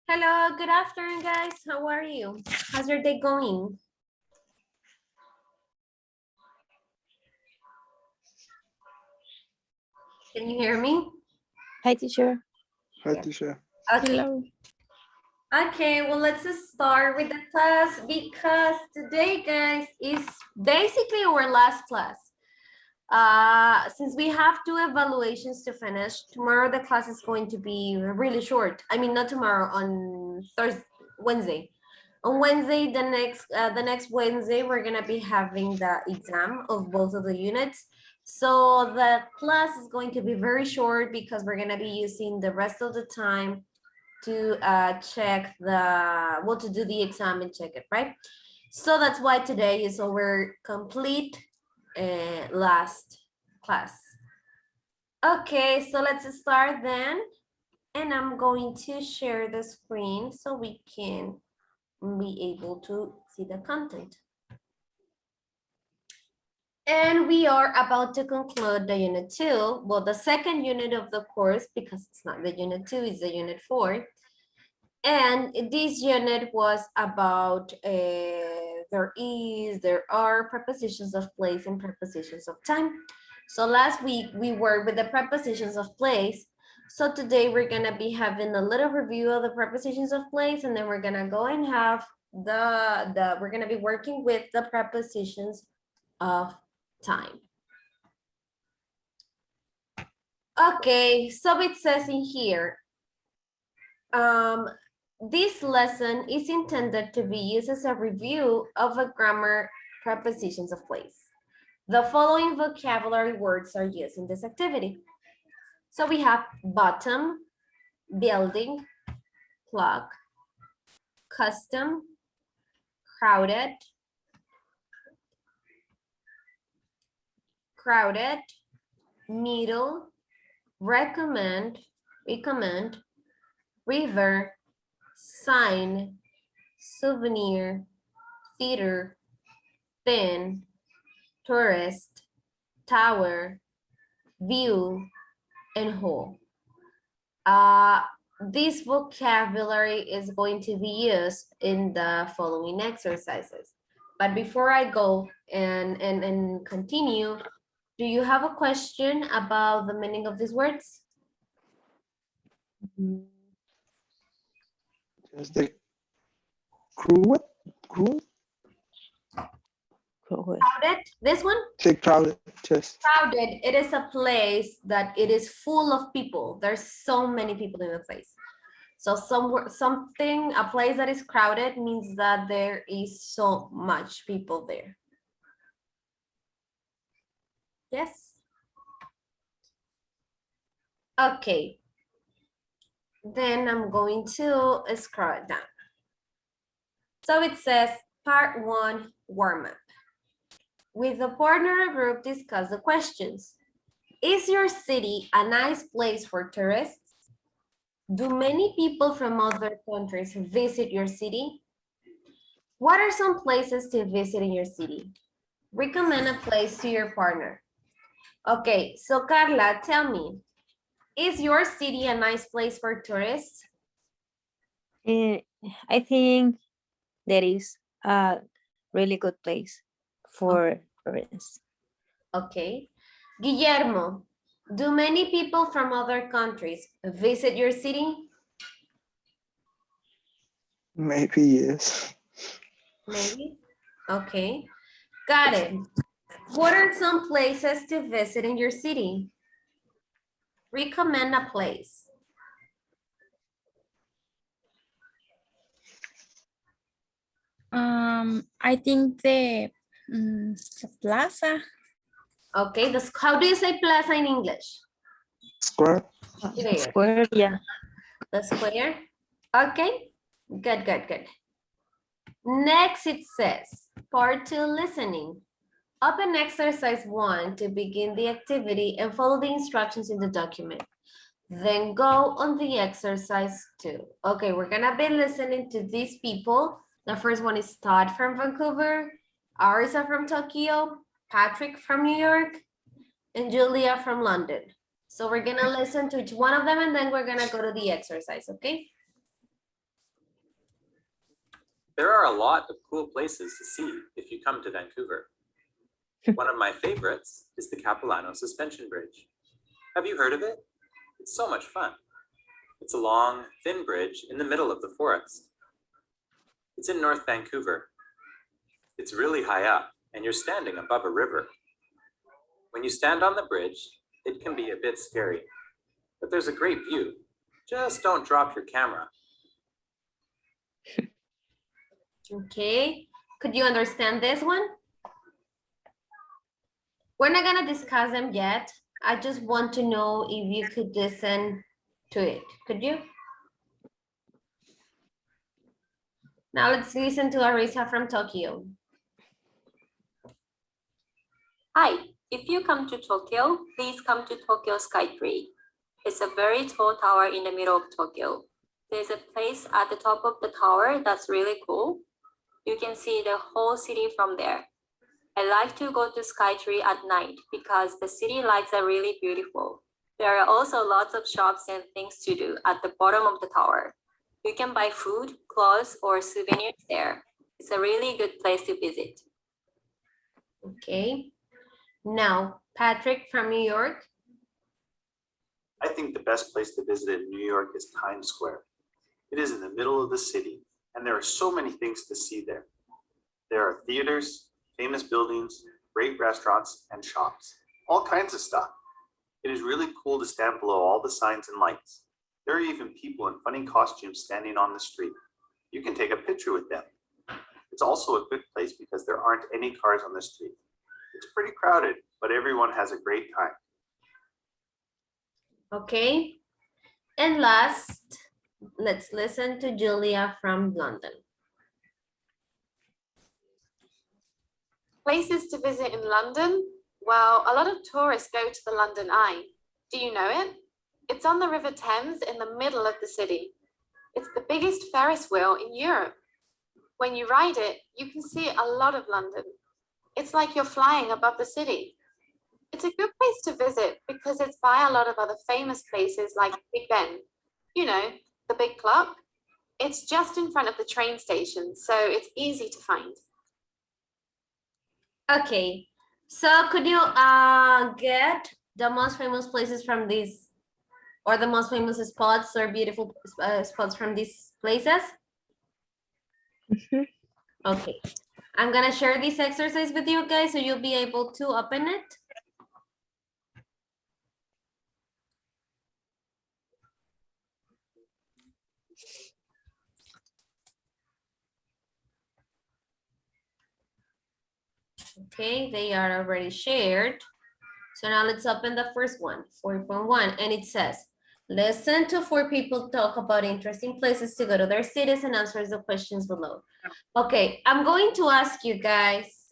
Hello, good afternoon, guys. How are you? How's your day going? Can you hear me? Hi, teacher. Hi, Yeah. teacher. Okay. Hello. Okay, well, let's just start with the class because today, guys, is basically our last class. Since we have two evaluations to finish, tomorrow the class is going to be really short. I mean, not tomorrow, on Thursday, Wednesday. On Wednesday, the next Wednesday, we're gonna be having the exam of both of the units. So the class is going to be very short because we're gonna be using the rest of the time to check to do the exam and check it, right? So that's why today is our complete last class. Okay, so let's start then. And I'm going to share the screen so we can be able to see the content. And we are about to conclude the unit 2. Well, the second unit of the course, because it's not the unit 2, it's the unit 4. And this unit was about there are prepositions of place and prepositions of time. So last week we worked with the prepositions of place. So today we're gonna be having a little review of the prepositions of place, and then we're gonna go and have we're gonna be working with the prepositions of time. Okay, so it says in here, this lesson is intended to be used as a review of a grammar prepositions of place. The following vocabulary words are used in this activity. So we have bottom, building, clock, custom, crowded, middle, recommend, river, sign, souvenir, theater, thin, tourist, tower, view, and whole. This vocabulary is going to be used in the following exercises. But before I go and continue, do you have a question about the meaning of these words? Just the crew. Crew? Crowded, this one? Say crowded. Just Crowded, it is a place that it is full of people. There's so many people in the place. So a place that is crowded means that there is so much people there. Yes? Okay. Then I'm going to scroll it down. So it says part 1, warm up. With the partner group, discuss the questions. Is your city a nice place for tourists? Do many people from other countries visit your city? What are some places to visit in your city? Recommend a place to your partner. Okay, so Carla, tell me, is your city a nice place for tourists? I think that is a really good place for tourists. Okay. Guillermo, do many people from other countries visit your city? maybe yes. Maybe. Okay. Got it. What are some places to visit in your city? Recommend a place. I think the plaza. Okay, how do you say plaza in English? Square. Square. Square, yeah. The square. Okay, good, good, good. Next it says, part 2, listening. Open exercise 1 to begin the activity and follow the instructions in the document. Then go on the exercise 2. Okay, we're gonna be listening to these people. The first one is Todd from Vancouver, Arisa from Tokyo, Patrick from New York, and Julia from London. So we're gonna listen to each one of them and then we're gonna go to the exercise, okay? There are a lot of cool places to see if you come to Vancouver. One of my favorites is the Capilano Suspension Bridge. Have you heard of it? It's so much fun. It's a long, thin bridge in the middle of the forest. It's in North Vancouver. It's really high up, and you're standing above a river. When you stand on the bridge, it can be a bit scary, but there's a great view. Just don't drop your camera. Okay, could you understand this one? We're not gonna discuss them yet. I just want to know if you could listen to it. Could you? Now let's listen to Arisa from Tokyo. Hi, if you come to Tokyo, please come to Tokyo Skytree. It's a very tall tower in the middle of Tokyo. There's a place at the top of the tower that's really cool. You can see the whole city from there. I like to go to Skytree at night because the city lights are really beautiful. There are also lots of shops and things to do at the bottom of the tower. You can buy food, clothes, or souvenirs there. It's a really good place to visit. Okay. Now, Patrick from New York. I think the best place to visit in New York is Times Square. It is in the middle of the city, and there are so many things to see there. There are theaters, famous buildings, great restaurants, and shops. All kinds of stuff. It is really cool to stand below all the signs and lights. There are even people in funny costumes standing on the street. You can take a picture with them. It's also a good place because there aren't any cars on the street. It's pretty crowded, but everyone has a great time. Okay. And last, let's listen to Julia from London. Places to visit in London? Well, a lot of tourists go to the London Eye. Do you know it? It's on the River Thames in the middle of the city. It's the biggest Ferris wheel in Europe. When you ride it, you can see a lot of London. It's like you're flying above the city. It's a good place to visit because it's by a lot of other famous places like Big Ben. You know, the big clock. It's just in front of the train station, so it's easy to find. Okay, so could you get the most famous places from these, or the most famous spots or beautiful spots from these places? Mhm. Okay, I'm gonna share this exercise with you guys so you'll be able to open it. Okay, they are already shared. So now let's open the first one, 4.1, and it says, listen to 4 people talk about interesting places to go to their cities and answer the questions below. Okay, I'm going to ask you guys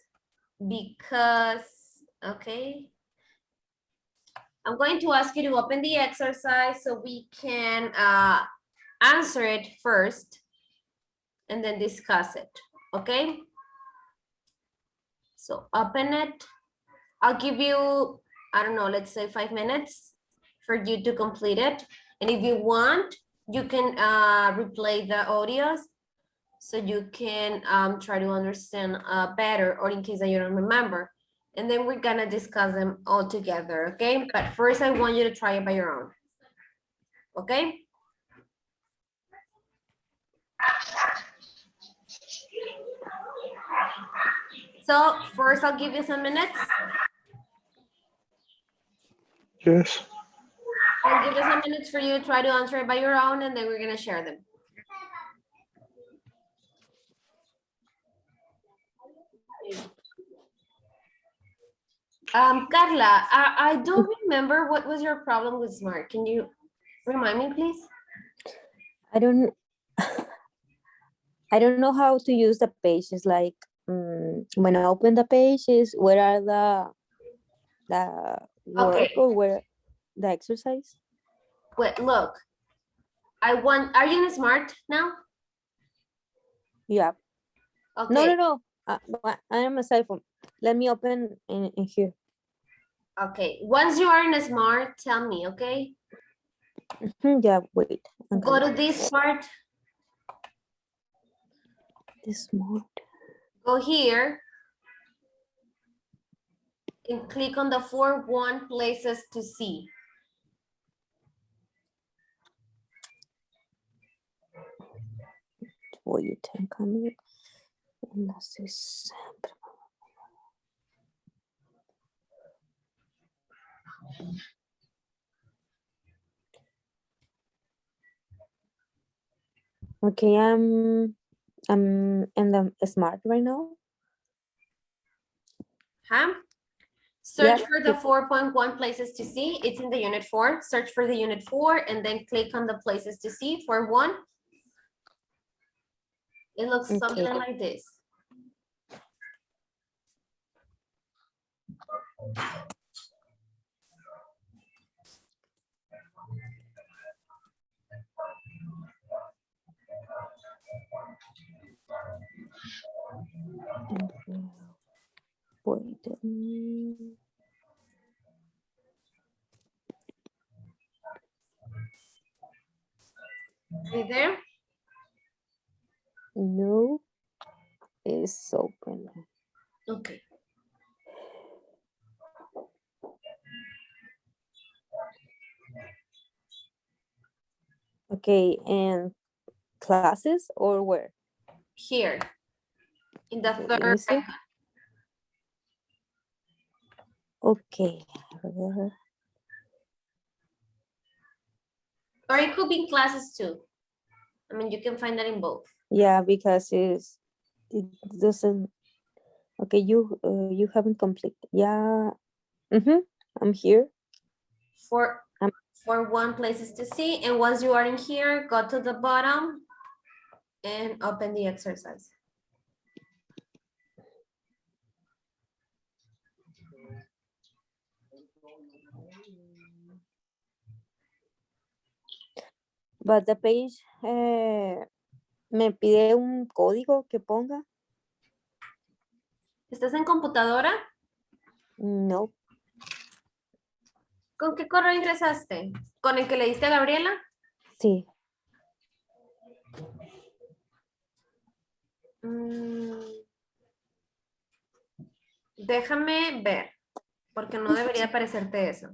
because, okay, I'm going to ask you to open the exercise so we can answer it first and then discuss it, okay? So open it. I'll give you, I don't know, let's say 5 minutes for you to complete it. And if you want, you can replay the audios so you can try to understand better, or in case that you don't remember. And then we're gonna discuss them all together, okay? But first I want you to try it by your own, okay? So first I'll give you some minutes. Yes. I'll give you some minutes for you to try to answer it by your own, and then we're gonna share them. Carla, I don't remember what was your problem with Smart. Can you remind me, please? I don't know how to use the pages. Like when I open the pages, where are the work Okay. or where the exercise? Wait, look. Are you in Smart now? Yeah. Okay. No. I am a cell phone. Let me open in here. Okay. Once you are in Smart, tell me, okay? Yeah, wait. Go Okay. to this part. This morning. Go here and click on the 4-1 places to see. Voy a take a minute. Enlaces. Okay, I'm in the smart right now. Huh? Search Yeah, for the 4.1 places to see. It's in the unit 4. Search for the unit 4 and then click on the places to see for 1. It looks Okay. something like this. Wait. Are you there? No, it's open. Okay. Okay, and classes or where? Here. In the Okay, let me third see. icon. Okay. Or it could be in classes too. I mean, you can find that in both. Yeah, because it doesn't. Okay, you haven't completed. Yeah. I'm here. For 1 places to see. And once you are in here, go to the bottom and open the exercise. But the page me pide un código que ponga. ¿Estás en computadora? No. ¿Con qué correo ingresaste? ¿Con el que le diste a Gabriela? Sí. Déjame ver, porque no debería aparecerte eso.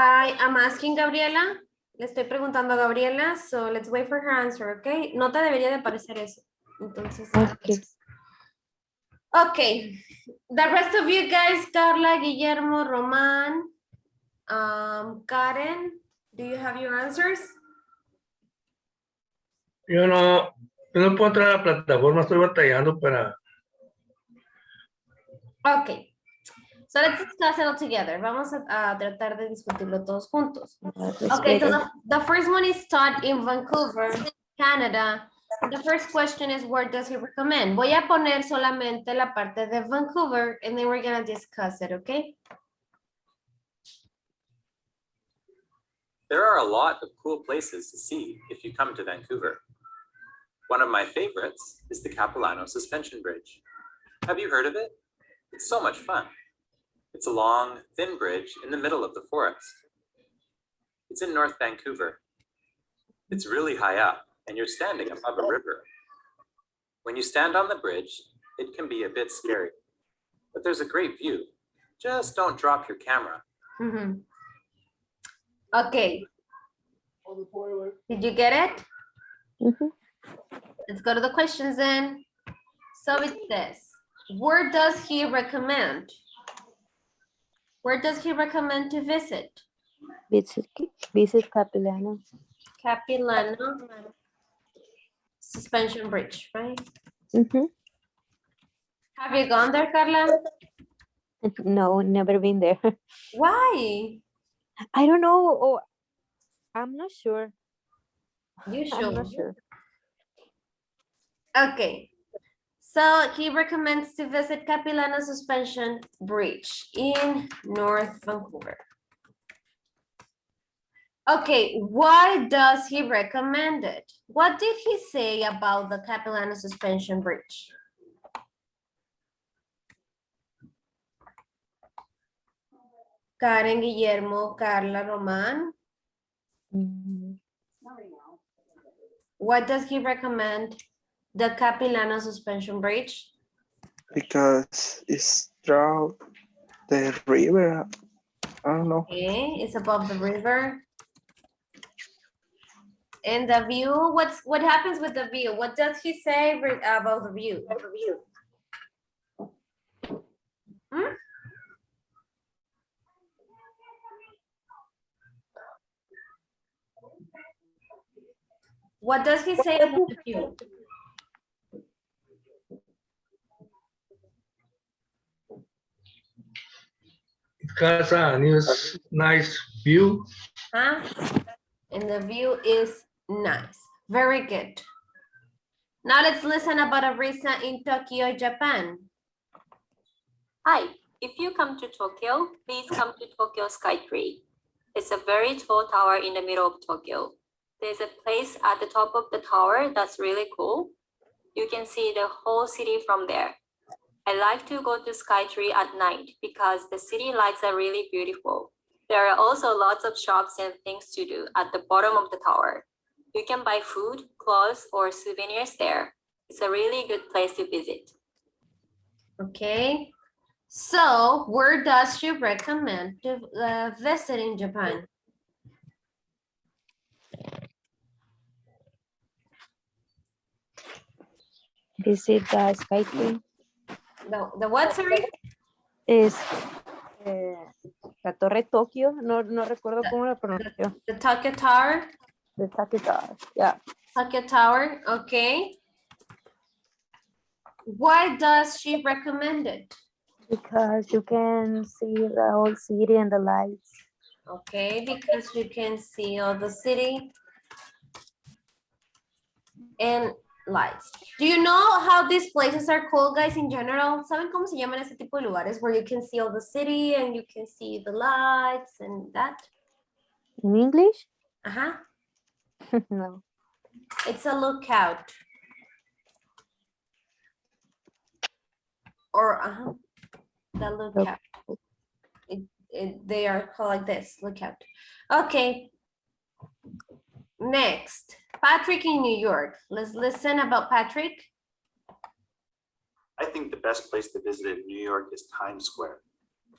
I'm asking Gabriela. Le estoy preguntando a Gabriela, so let's wait for her answer, okay? No te debería de aparecer eso. Entonces, Okay. okay. The rest of you guys, Carla, Guillermo, Roman, Karen, do you have your answers? Yo no puedo entrar a la plataforma, estoy batallando para. Okay. So let's discuss it all together. Vamos a tratar de discutirlo todos juntos. Okay, so the first one is taught in Vancouver, Canada. The first question is, where does he recommend? Voy a poner solamente la parte de Vancouver and then we're gonna discuss it, okay? There are a lot of cool places to see if you come to Vancouver. One of my favorites is the Capilano Suspension Bridge. Have you heard of it? It's so much fun. It's a long, thin bridge in the middle of the forest. It's in North Vancouver. It's really high up, and you're standing above a river. When you stand on the bridge, it can be a bit scary, but there's a great view. Just don't drop your camera. Okay. Did you get it? Let's go to the questions then. So it says, where does he recommend? Where does he recommend to visit? Visit Capilano. Capilano Suspension Bridge, right? Have you gone there, Carla? No, never been there. Why? I don't know. Oh, I'm not sure. You I'm sure? not sure. Okay. So he recommends to visit Capilano Suspension Bridge in North Vancouver. Okay, why does he recommend it? What did he say about the Capilano Suspension Bridge? Karen, Guillermo, Carla, Roman. Mm, What does he recommend? The Capilano Suspension Bridge. because it's through the river. I don't know. Okay, it's above the river. And the view, what happens with the view? What does he say about the view? Hmm? What does he say about the view? It has a nice view. Huh? And the view is nice. Very good. Now let's listen about a recent in Tokyo, Japan. Hi, if you come to Tokyo, please come to Tokyo Skytree. It's a very tall tower in the middle of Tokyo. There's a place at the top of the tower that's really cool. You can see the whole city from there. I like to go to Skytree at night because the city lights are really beautiful. There are also lots of shops and things to do at the bottom of the tower. You can buy food, clothes, or souvenirs there. It's a really good place to visit. Okay. So where does she recommend to visit in Japan? visit the Skytree. The what, sorry? Es la Torre Tokio. No recuerdo cómo la pronunció. The Tokyo Tower? The Tokyo Tower. Yeah. Tokyo Tower, okay. Why does she recommend it? Because you can see the whole city and the lights. Okay, because you can see all the city and lights. Do you know how these places are called, guys, in general? ¿Saben cómo se llaman ese tipo de lugares where you can see all the city and you can see the lights and that? In English? Uh-huh. No. It's a lookout. Or, the lookout. They are called like this, lookout. Okay. Next, Patrick in New York. Let's listen about Patrick. I think the best place to visit in New York is Times Square.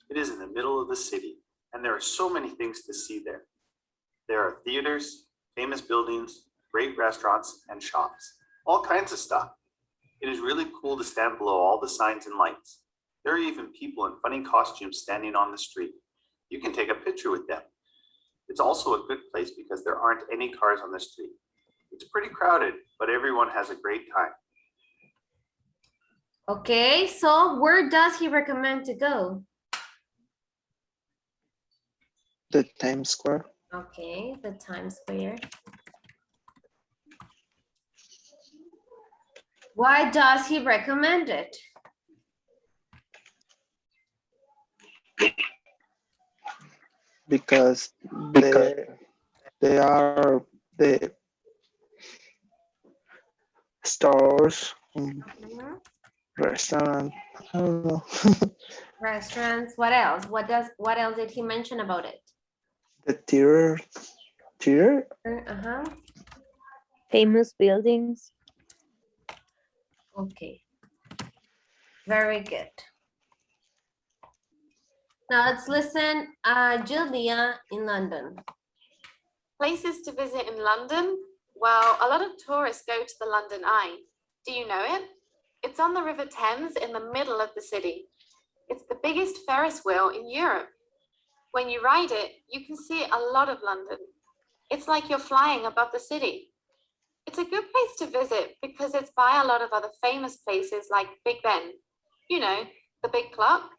It is in the middle of the city, and there are so many things to see there. There are theaters, famous buildings, great restaurants, and shops. All kinds of stuff. It is really cool to stand below all the signs and lights. There are even people in funny costumes standing on the street. You can take a picture with them. It's also a good place because there aren't any cars on the street. It's pretty crowded, but everyone has a great time. Okay, so where does he recommend to go? The Times Square. Okay, the Times Square. Why does he recommend it? Because they are the stores, Mhm. restaurant. I don't know. Restaurants, what else? What else did he mention about it? The theater. Uh-huh. Famous buildings. Okay. Very good. Now let's listen, Julia in London. Places to visit in London? Well, a lot of tourists go to the London Eye. Do you know it? It's on the River Thames in the middle of the city. It's the biggest Ferris wheel in Europe. When you ride it, you can see a lot of London. It's like you're flying above the city. It's a good place to visit because it's by a lot of other famous places like Big Ben. You know, the big clock.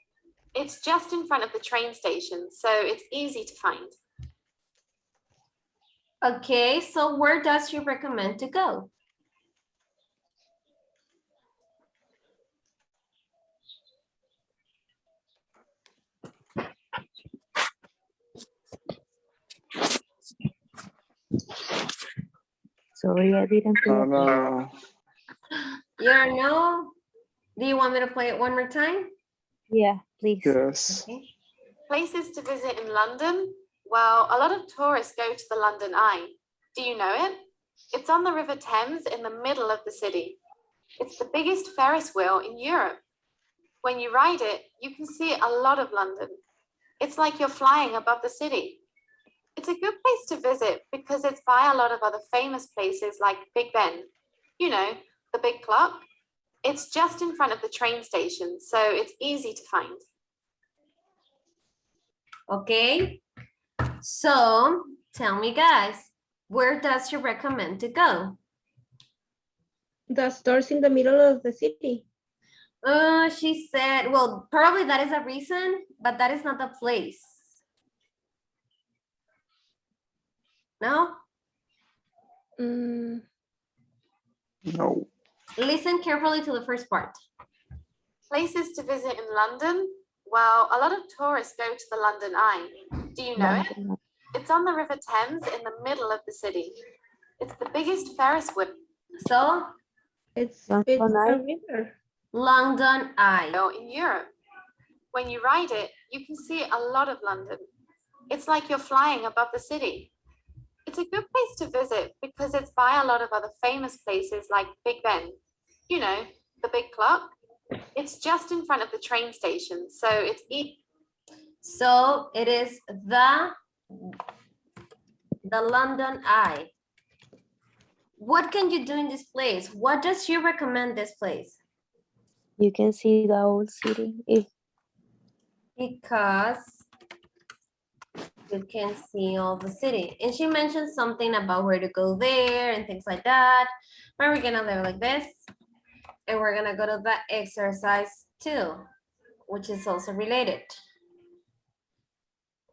It's just in front of the train station, so it's easy to find. Okay, so where does she recommend to go? Sorry, I didn't. No. You don't know? Do you want me to play it one more time? Yeah, please. Yes. Okay. Places to visit in London? Well, a lot of tourists go to the London Eye. Do you know it? It's on the River Thames in the middle of the city. It's the biggest Ferris wheel in Europe. When you ride it, you can see a lot of London. It's like you're flying above the city. It's a good place to visit because it's by a lot of other famous places like Big Ben. You know, the big clock. It's just in front of the train station, so it's easy to find. Okay, so tell me guys, where does she recommend to go? The stores in the middle of the city. She said, well, probably that is a reason, but that is not the place. No? Mm, No. Listen carefully to the first part. Places to visit in London? Well, a lot of tourists go to the London Eye. Do you know it? It's on the River Thames in the middle of the city. It's the biggest Ferris wheel So, it's London it's a Eye. river. London Eye. in Europe. When you ride it, you can see a lot of London. It's like you're flying above the city. It's a good place to visit because it's by a lot of other famous places like Big Ben. You know, the big clock. It's just in front of the train station, so it's easy. So it is the London Eye. What can you do in this place? What does she recommend this place? You can see the old city. If Because you can see all the city. And she mentioned something about where to go there and things like that. But we're gonna live like this. And we're gonna go to the exercise 2, which is also related.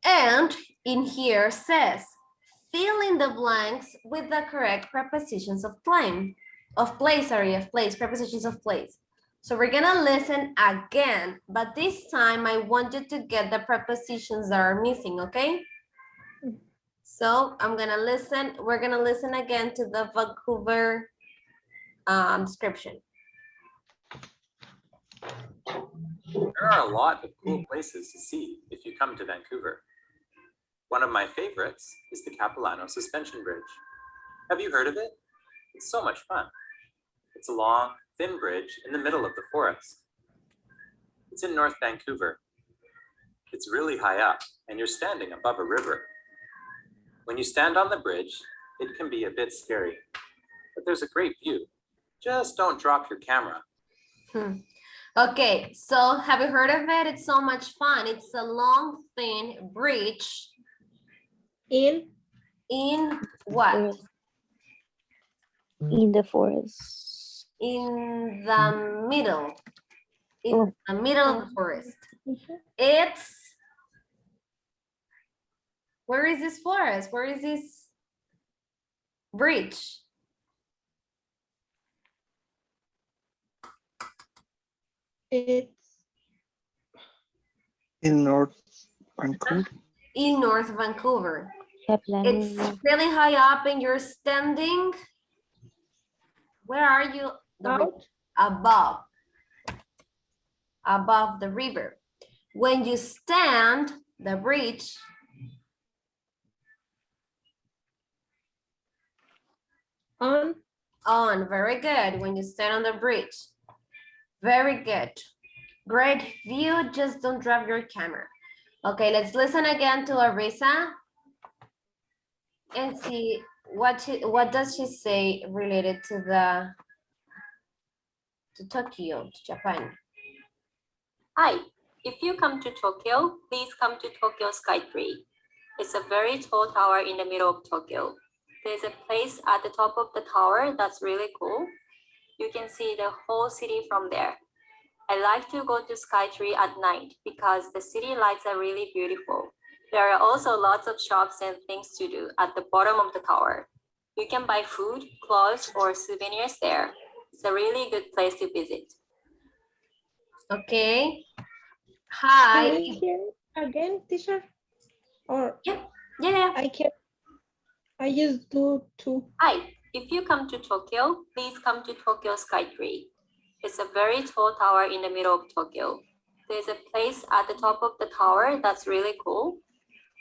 And in here says, fill in the blanks with the correct prepositions of place, prepositions of place. So we're gonna listen again, but this time I want you to get the prepositions that are missing, okay? So I'm gonna listen, we're gonna listen again to the Vancouver description. There are a lot of cool places to see if you come to Vancouver. One of my favorites is the Capilano Suspension Bridge. Have you heard of it? It's so much fun. It's a long, thin bridge in the middle of the forest. It's in North Vancouver. It's really high up, and you're standing above a river. When you stand on the bridge, it can be a bit scary, but there's a great view. Just don't drop your camera. Okay, so have you heard of it? It's so much fun. It's a long, thin bridge. In What? in the forest. In the middle. In Oh. the middle of the forest. Mhm. It's, where is this forest? Where is this bridge? it's In North Vancouver. In North Vancouver. Capilano. It's really high up and you're standing. Where are you? The river. out. Above the river. When you stand, the bridge On very good. When you stand on the bridge, very good. Great view, just don't drop your camera. Okay, let's listen again to Arisa and see what does she say related to Tokyo, to Japan. Hi, if you come to Tokyo, please come to Tokyo Skytree. It's a very tall tower in the middle of Tokyo. There's a place at the top of the tower that's really cool. You can see the whole city from there. I like to go to Skytree at night because the city lights are really beautiful. There are also lots of shops and things to do at the bottom of the tower. You can buy food, clothes, or souvenirs there. It's a really good place to visit. Okay. Can Hi. we hear again, teacher? Or Yeah. I just do two. Hi, if you come to Tokyo, please come to Tokyo Skytree. It's a very tall tower in the middle of Tokyo. There's a place at the top of the tower that's really cool.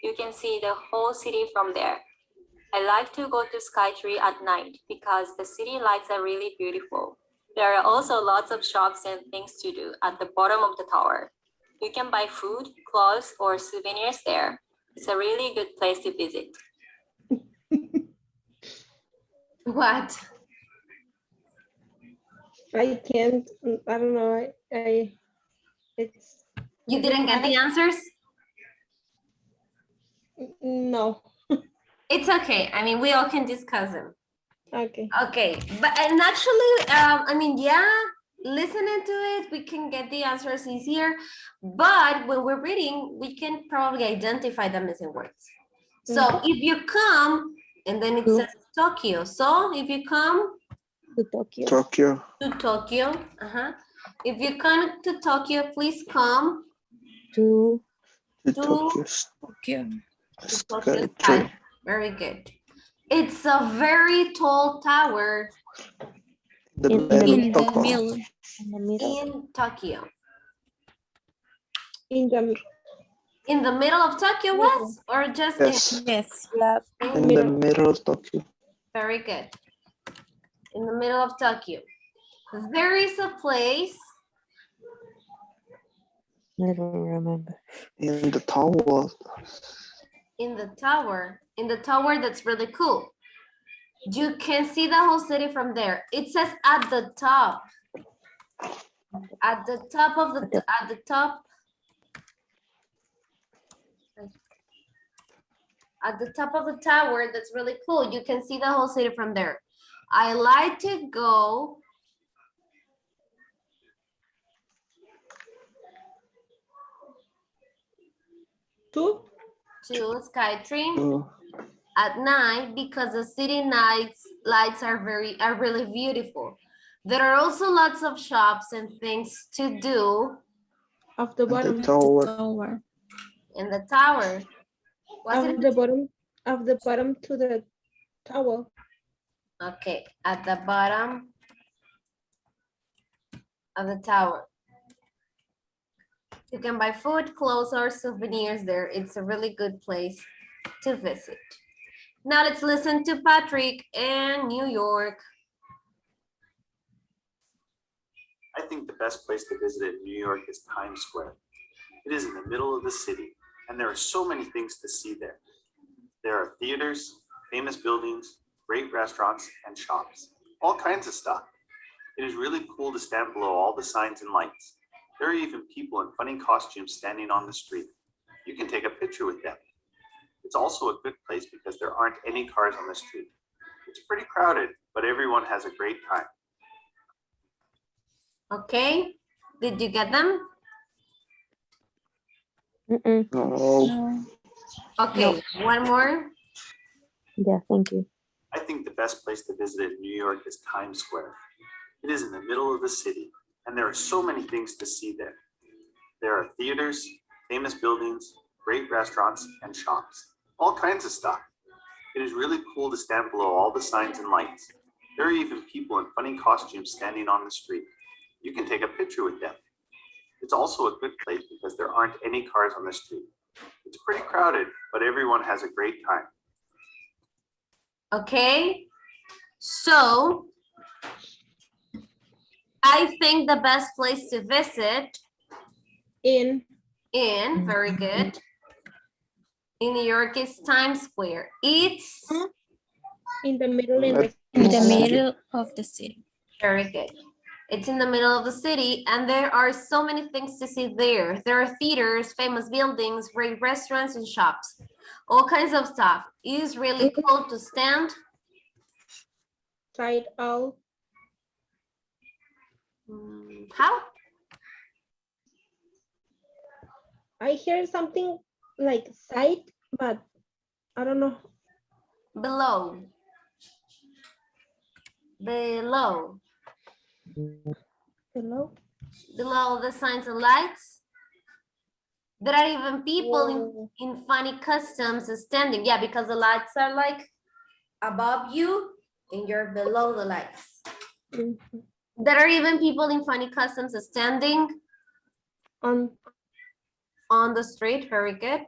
You can see the whole city from there. I like to go to Skytree at night because the city lights are really beautiful. There are also lots of shops and things to do at the bottom of the tower. You can buy food, clothes, or souvenirs there. It's a really good place to visit. What? I can't, I don't know, it's, You didn't get the answers? no, It's okay. I mean, we all can discuss them. okay. Okay, but and actually, I mean, yeah, listening to it, we can get the answers easier. But when we're reading, we can probably identify the missing words. So if you come, and then it says Tokyo. So if you come To Tokyo. Tokyo. to Tokyo, if you come to Tokyo, please come To To To- Tokyo Tokyo. to Tokyo Sky Sky. Tree. Very good. It's a very tall tower The In middle In of the Tokyo. middle. in the middle. in Tokyo. In the In the middle of Tokyo, Wes, or just Yes, Yes. Yeah, in the middle of Tokyo. Very good. In the middle of Tokyo. There is a place I don't remember. In the tower. in the tower that's really cool. You can see the whole city from there. It says at the top. At the top of the, at the top. At the top of the tower, that's really cool. You can see the whole city from there. I like to go two, to Skytree Oh, at night because the city lights are really beautiful. There are also lots of shops and things to do of the and the bottom, tower. Tower. in the tower. Was of it? the bottom to the tower. Okay, at the bottom of the tower. You can buy food, clothes, or souvenirs there. It's a really good place to visit. Now let's listen to Patrick in New York. I think the best place to visit in New York is Times Square. It is in the middle of the city, and there are so many things to see there. There are theaters, famous buildings, great restaurants, and shops. All kinds of stuff. It is really cool to stand below all the signs and lights. There are even people in funny costumes standing on the street. You can take a picture with them. It's also a good place because there aren't any cars on the street. It's pretty crowded, but everyone has a great time. Okay, did you get them? Mm-mm. No. No. Okay, one more. Yeah, thank you. I think the best place to visit in New York is Times Square. It is in the middle of the city, and there are so many things to see there. There are theaters, famous buildings, great restaurants, and shops. All kinds of stuff. It is really cool to stand below all the signs and lights. There are even people in funny costumes standing on the street. You can take a picture with them. It's also a good place because there aren't any cars on the street. It's pretty crowded, but everyone has a great time. Okay, so I think the best place to visit In very good, in New York is Times Square. It's in the middle in the In the City. middle of the city. very good. It's in the middle of the city, and there are so many things to see there. There are theaters, famous buildings, great restaurants, and shops. All kinds of stuff. It is really cool to stand. side out. How? I hear something like side, but I don't know. Below. Below. Hello? Below the signs and lights. There are even people in funny costumes standing. Yeah, because the lights are like above you and you're below the lights. Mhm. There are even people in funny costumes standing On the street, very good.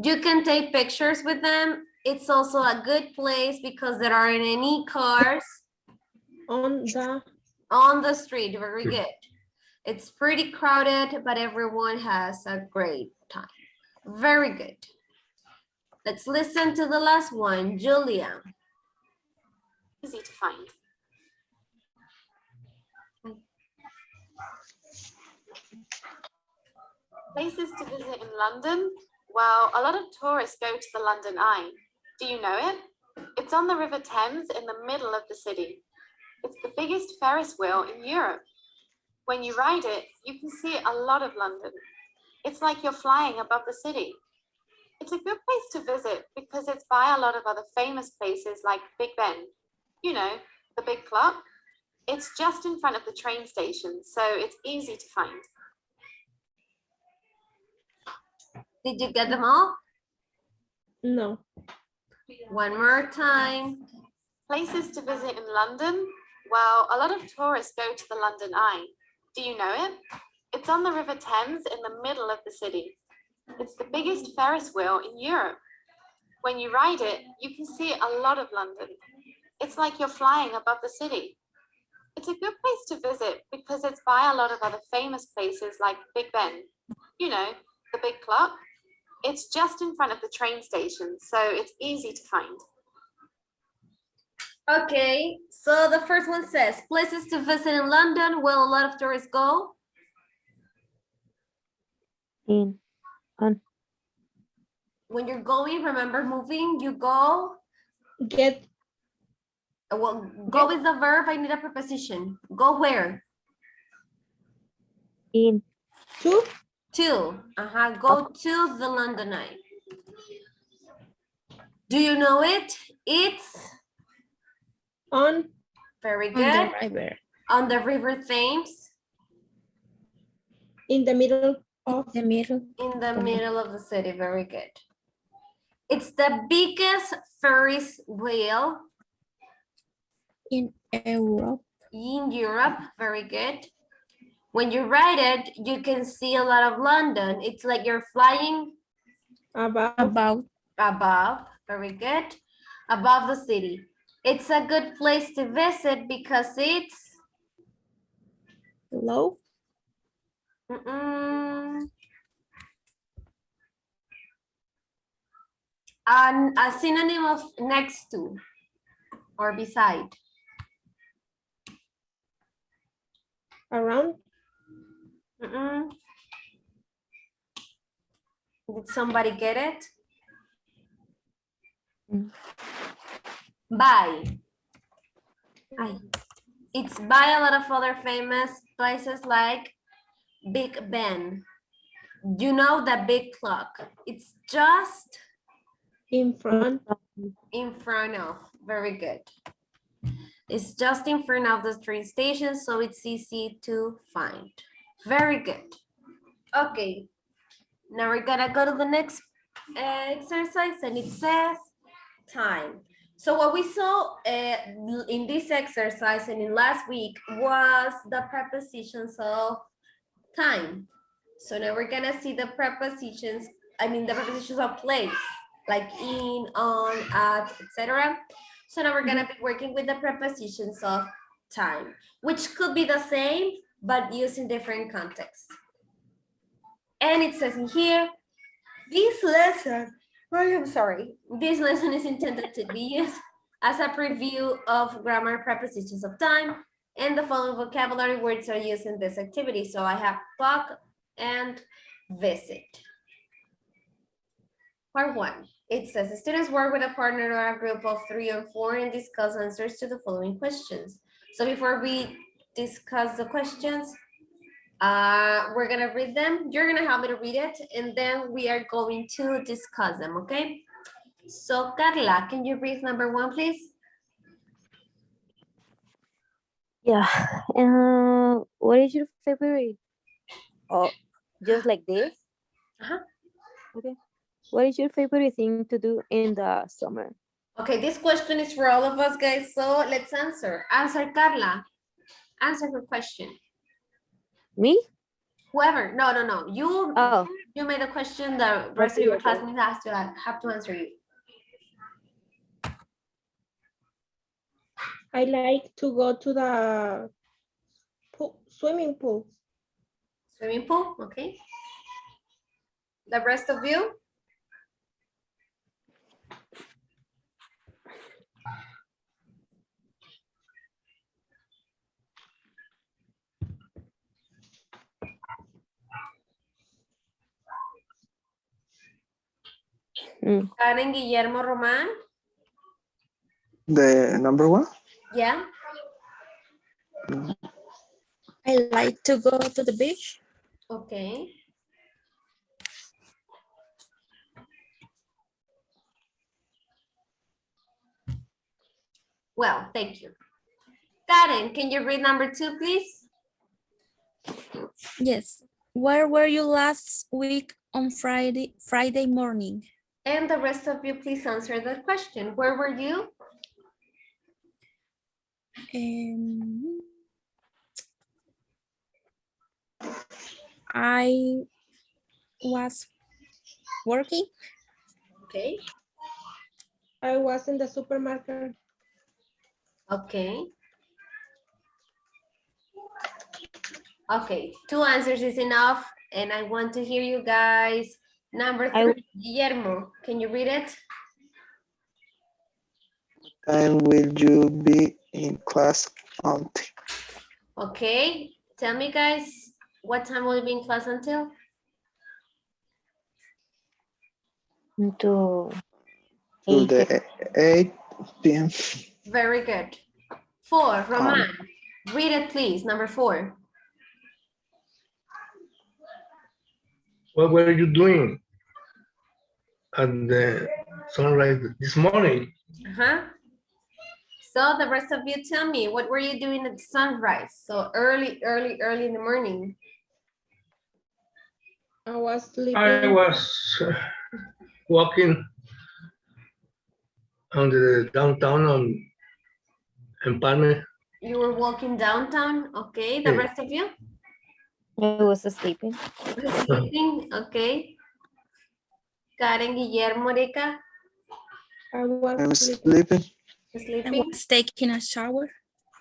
You can take pictures with them. It's also a good place because there aren't any cars on the on the street, very good. It's pretty crowded, but everyone has a great time. Very good. Let's listen to the last one, Julia. Easy to find. Places to visit in London? Well, a lot of tourists go to the London Eye. Do you know it? It's on the River Thames in the middle of the city. It's the biggest Ferris wheel in Europe. When you ride it, you can see a lot of London. It's like you're flying above the city. It's a good place to visit because it's by a lot of other famous places like Big Ben. You know, the big clock. It's just in front of the train station, so it's easy to find. Did you get them all? no. One more time. Places to visit in London? Well, a lot of tourists go to the London Eye. Do you know it? It's on the River Thames in the middle of the city. It's the biggest Ferris wheel in Europe. When you ride it, you can see a lot of London. It's like you're flying above the city. It's a good place to visit because it's by a lot of other famous places like Big Ben. You know, the big clock. It's just in front of the train station, so it's easy to find. Okay, so the first one says, places to visit in London, where a lot of tourists go. In. On. When you're going, remember moving, you go. Get Well, go is the verb, I need a preposition. Go where? In. to To, go to the London Eye. Do you know it? It's on very On good. the river. On the River Thames, in the middle of The middle. in the middle of the city, very good. It's the biggest Ferris wheel In Europe. in Europe, very good. When you ride it, you can see a lot of London. It's like you're flying about above, very good, above the city. It's a good place to visit because it's Low. a synonym of next to or beside. around Did somebody get it? Mm. By. Ay. It's by a lot of other famous places like Big Ben. You know the big clock. It's just in front in front of. Very good. It's just in front of the train station, so it's easy to find. Very good. Okay. Now we're gonna go to the next exercise, and it says time. So what we saw in this exercise and in last week was the prepositions of time. So now we're gonna see the prepositions, the prepositions of place, like in, on, at, etc. So now we're gonna be working with the prepositions of time, which could be the same, but used in different contexts. And it says in here, this lesson is intended to be used as a preview of grammar prepositions of time, and the following vocabulary words are used in this activity. So I have talk and visit. Part 1. It says the students work with a partner or a group of 3 or 4 and discuss answers to the following questions. So before we discuss the questions, we're gonna read them. You're gonna have me to read it, and then we are going to discuss them, okay? So Carla, can you read number 1, please? Yeah. What is your favorite? Oh, just like this? Okay. What is your favorite thing to do in the summer? Okay, this question is for all of us, guys. So let's answer. Answer, Carla. Answer her question. Me? Whoever. No. You Oh, you made a question. The rest of Okay, your okay. classmates have to answer you. I like to go to the swimming pool. Swimming pool. Okay. The rest of you. Mm. Karen, Guillermo, Roman. The number one? Yeah. I like to go to the beach. Okay. Well, thank you. Karen, can you read number 2, please? Yes. Where were you last week on Friday morning? And the rest of you, please answer the question. Where were you? I was working. Okay. I was in the supermarket. Okay. Okay, 2 answers is enough, and I want to hear you guys. Number 3, Guillermo, can you read it? And will you be in class until? Okay, tell me guys, what time will you be in class until? To To the 8 p.m. Very good. 4, Um, Roman, read it please, number 4. What were you doing at the sunrise this morning? So the rest of you tell me, what were you doing at sunrise? So early in the morning. I was sleeping. I was walking on the downtown on Empalme. You were walking downtown, okay. The Yeah. rest of you? I was sleeping. Sleeping, okay. Karen, Guillermo, Erika, I I'm was sleeping. I sleeping. was taking a shower.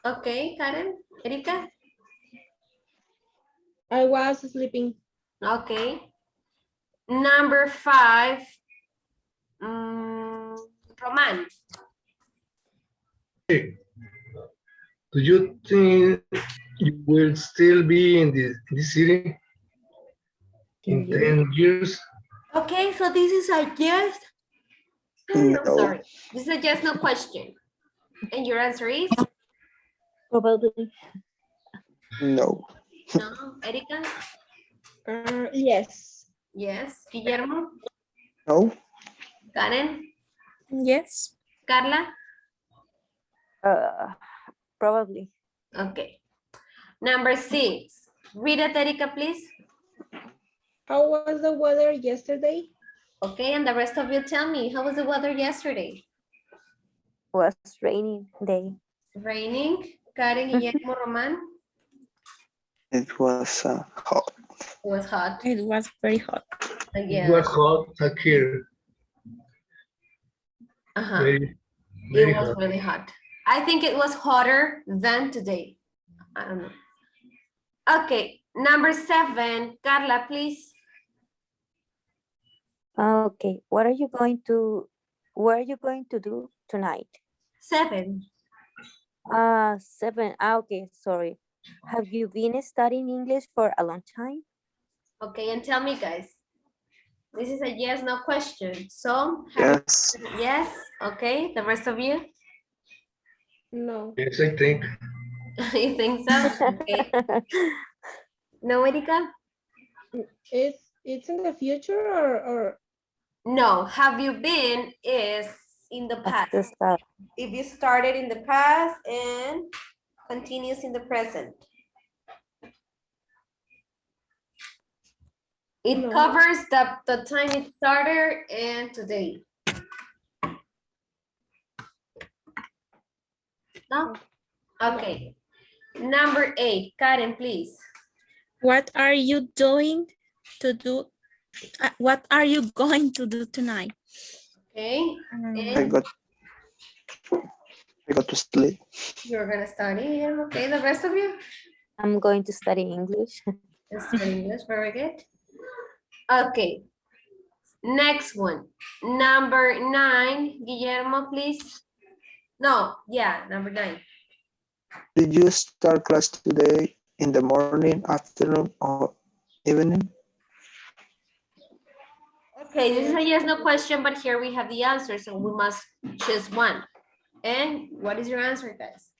Okay, Karen, Erika, I was sleeping. okay. Number 5, Roman. Do you think you will still be in this city in 10 years? Okay, so this is a yes. No. I'm sorry. This is a yes, no question. And your answer is? Probably. No. No, Erika? Yes. Yes. Guillermo? No. Karen? Yes. Carla? Probably. Okay. Number 6. Read it, Erika, please. How was the weather yesterday? Okay, and the rest of you tell me, how was the weather yesterday? Was raining day. Raining? Karen, Guillermo, Roman? It was hot. It was hot. It was very hot. It Yeah. was hot here. Very, It very was hot. really hot. I think it was hotter than today. I don't know. Okay, number 7. Carla, please. Okay. What are you going to do tonight? 7. 7. Okay, sorry. Have you been studying English for a long time? Okay, and tell me, guys. This is a yes, no question. So, Yes. yes, okay. The rest of you? No. Yes, I think. You think so? Okay. No, Erika? It's in the future or No, have you been is in the past. That's the start. If you started in the past and continues in the present. It No. covers the time it started and today. No? Okay. Number 8, Karen, please. What are you doing to do? What are you going to do tonight? Okay. I And got to sleep. you're gonna study. Okay, the rest of you? I'm going to study English. Study English, very good. Okay. Next one. Number 9. Guillermo, please. No, yeah, number 9. Did you start class today in the morning, afternoon, or evening? Okay, this is a yes no question, but here we have the answer, so we must choose one. And what is your answer, guys?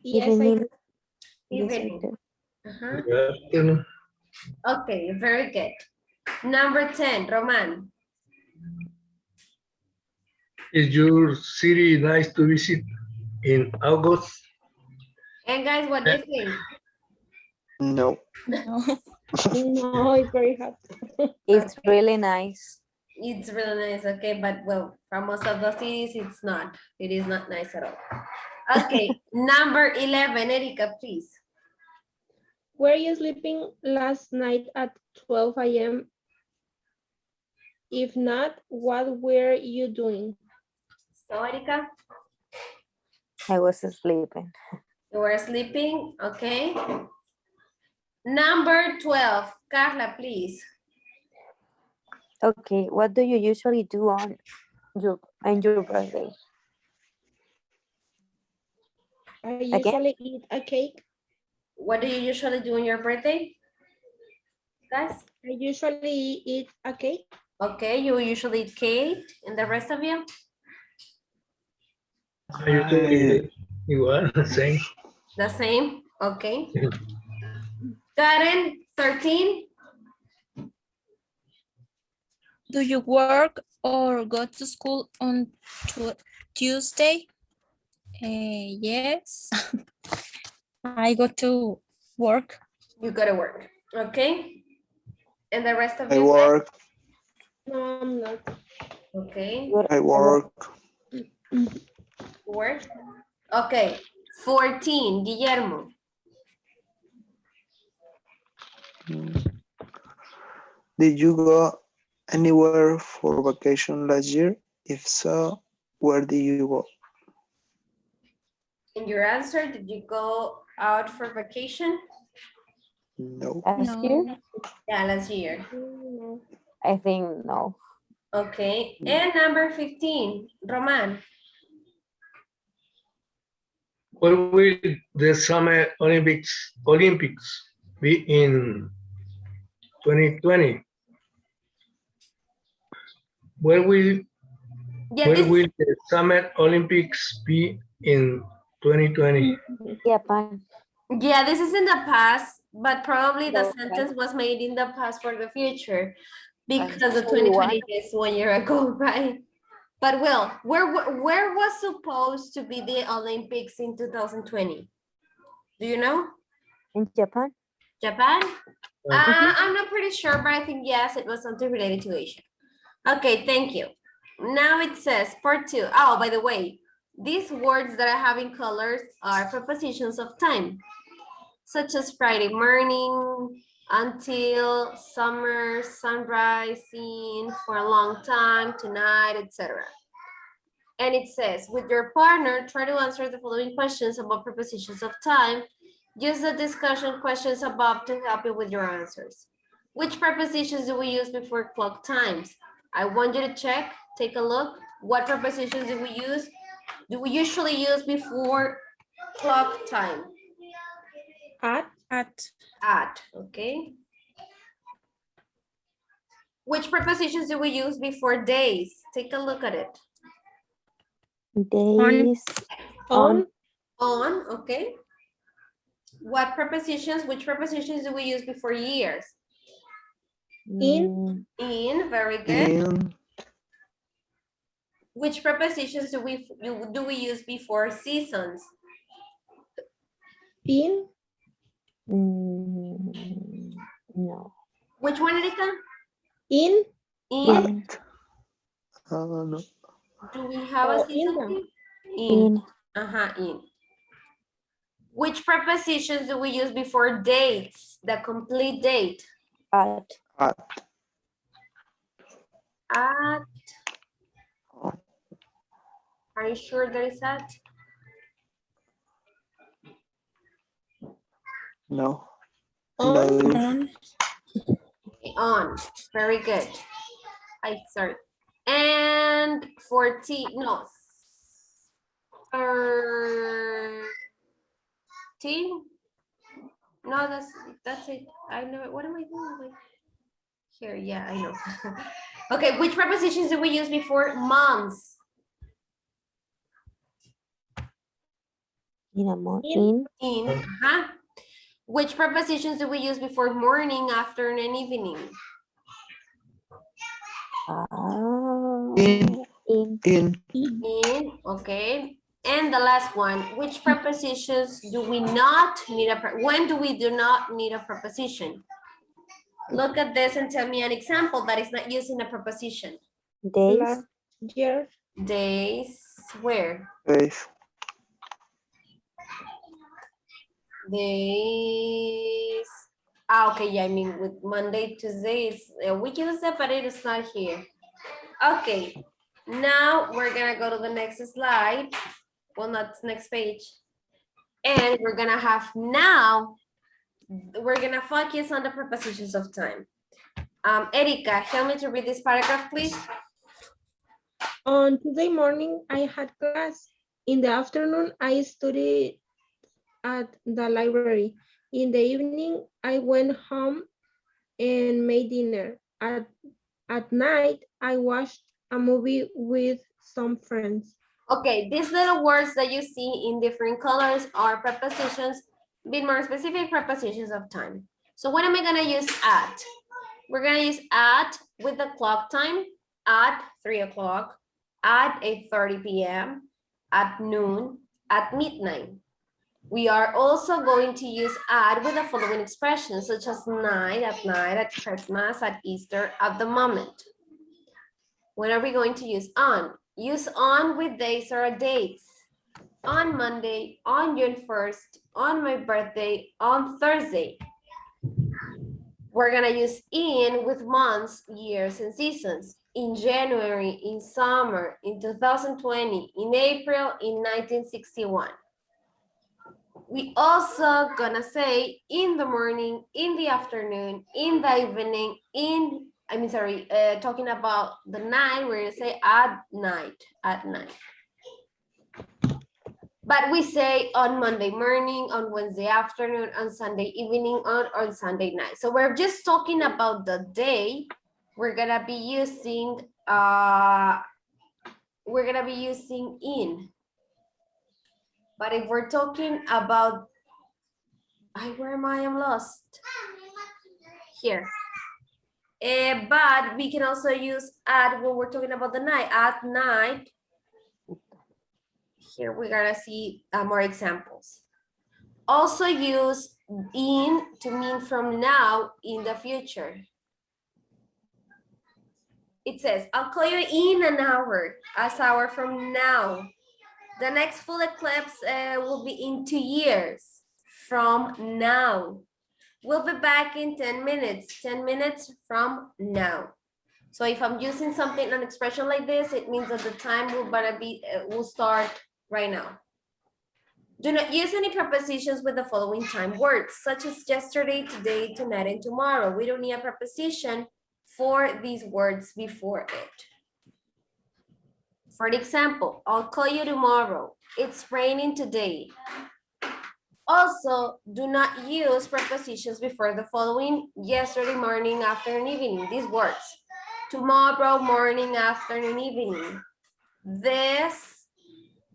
Yes, I Evening. do. Yes, I Evening. do. Uh-huh. Good afternoon. Okay, very good. Number 10, Roman. Is your city nice to visit in August? And guys, what do you think? No. No. No, it's very hot. It's really nice. It's really nice, okay, but well, for most of the cities, it's not. It is not nice at all. Okay, number 11, Erika, please. Were you sleeping last night at 12 a.m.? If not, what were you doing? So, Erika, I was sleeping. you were sleeping, okay. Number 12, Carla, please. Okay, what do you usually do on your birthday? I usually eat a cake. What do you usually do on your birthday, guys? I usually eat a cake. Okay, you usually eat cake, and the rest of you? I usually igual, same. The same, okay. Karen, 13. Do you work or go to school on Tuesday? Yes. I go to work. You go to work, okay. And the rest of I you? work. No, I'm not. Okay, I work. work. Okay, 14, Guillermo. Did you go anywhere for vacation last year? If so, where did you go? In your answer, did you go out for vacation? No. Last year? Yeah, last year. No. I think no. Okay, and number 15, Roman. Where will the Summer Olympics be in 2020? Where will the Summer Olympics be in 2020? Japan. Yeah, this is in the past, but probably the No, sentence was made in the past for the future because the actually 2020 is 1 year ago, right? But well, where was supposed to be the Olympics in 2020? Do you know? In Japan? Japan? I'm not pretty sure, but I think yes, it was something related to Asia. Okay, thank you. Now it says part 2. Oh, by the way, these words that I have in colors are prepositions of time, such as Friday morning, until, summer, sunrising, for a long time, tonight, etc. And it says, with your partner, try to answer the following questions about prepositions of time. Use the discussion questions above to help you with your answers. Which prepositions do we use before clock times? I want you to check, take a look. What prepositions do we use? Do we usually use before clock time? At, okay. Which prepositions do we use before days? Take a look at it. Days. On. On, okay. What prepositions, which prepositions do we use before years? In. In, very good. Which prepositions do we use before seasons? In. No. Which one, Erika? In. In. No. Do we have a season? In. In. Uh-huh, in. Which prepositions do we use before dates? The complete date. At. At. At. Are you sure there is at? No. On. No. On. Very good. Sorry. And 14, no. 13? No, that's it. I know it. What am I doing? Like, here, yeah, I know. Okay, which prepositions do we use before months? In a morning. In, Which prepositions do we use before morning, afternoon, and evening? In. In, okay. And the last one, which prepositions do we not need when do we do not need a preposition? Look at this and tell me an example that is not using a preposition. Days. Last year. Days, where? Days. Days. Okay, yeah, I mean with Monday, Tuesday, we use it, but it is not here. Okay, now we're gonna go to the next slide. Well, not next page. And we're gonna have now, we're gonna focus on the prepositions of time. Erica, help me to read this paragraph, please. On Tuesday morning, I had class. In the afternoon, I studied at the library. In the evening, I went home and made dinner. At night, I watched a movie with some friends. Okay, these little words that you see in different colors are prepositions, be more specific, prepositions of time. So when am I gonna use at? We're gonna use at with the clock time, at 3 o'clock, at 8:30 p.m., at noon, at midnight. We are also going to use at with the following expressions, such as night, at Christmas, at Easter, at the moment. When are we going to use on? Use on with days or dates. On Monday, on June 1st, on my birthday, on Thursday. We're gonna use in with months, years, and seasons. In January, in summer, in 2020, in April, in 1961. We also gonna say in the morning, in the afternoon, in the evening, talking about the night, we're gonna say at night. But we say on Monday morning, on Wednesday afternoon, on Sunday evening, on Sunday night. So we're just talking about the day. We're gonna be using in. But if we're talking about, where am I? I'm lost. Here. But we can also use at when we're talking about the night. At night. Here we're gonna see more examples. Also use in to mean from now in the future. It says, I'll call you in an hour from now. The next full eclipse will be in 2 years from now. We'll be back in 10 minutes from now. So if I'm using something, an expression like this, it means that the time will start right now. Do not use any prepositions with the following time words, such as yesterday, today, tonight, and tomorrow. We don't need a preposition for these words before it. For example, I'll call you tomorrow. It's raining today. Also, do not use prepositions before the following: yesterday, morning, afternoon, evening. These words: tomorrow, morning, afternoon, evening. This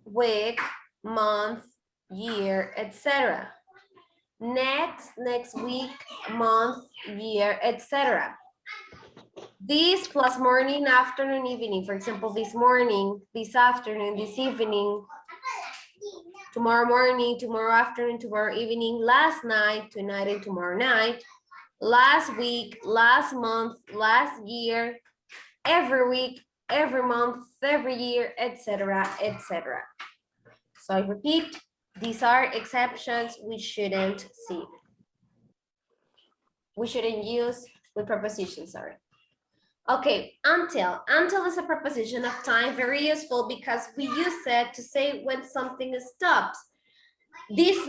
week, month, year, etc. Next week, month, year, etc. This plus morning, afternoon, evening. For example, this morning, this afternoon, this evening, tomorrow morning, tomorrow afternoon, tomorrow evening, last night, tonight, and tomorrow night, last week, last month, last year, every week, every month, every year, etc., etc. So I repeat, These are exceptions we shouldn't see. We shouldn't use with prepositions, sorry. Okay, until. Until is a preposition of time, very useful because we use it to say when something stops. This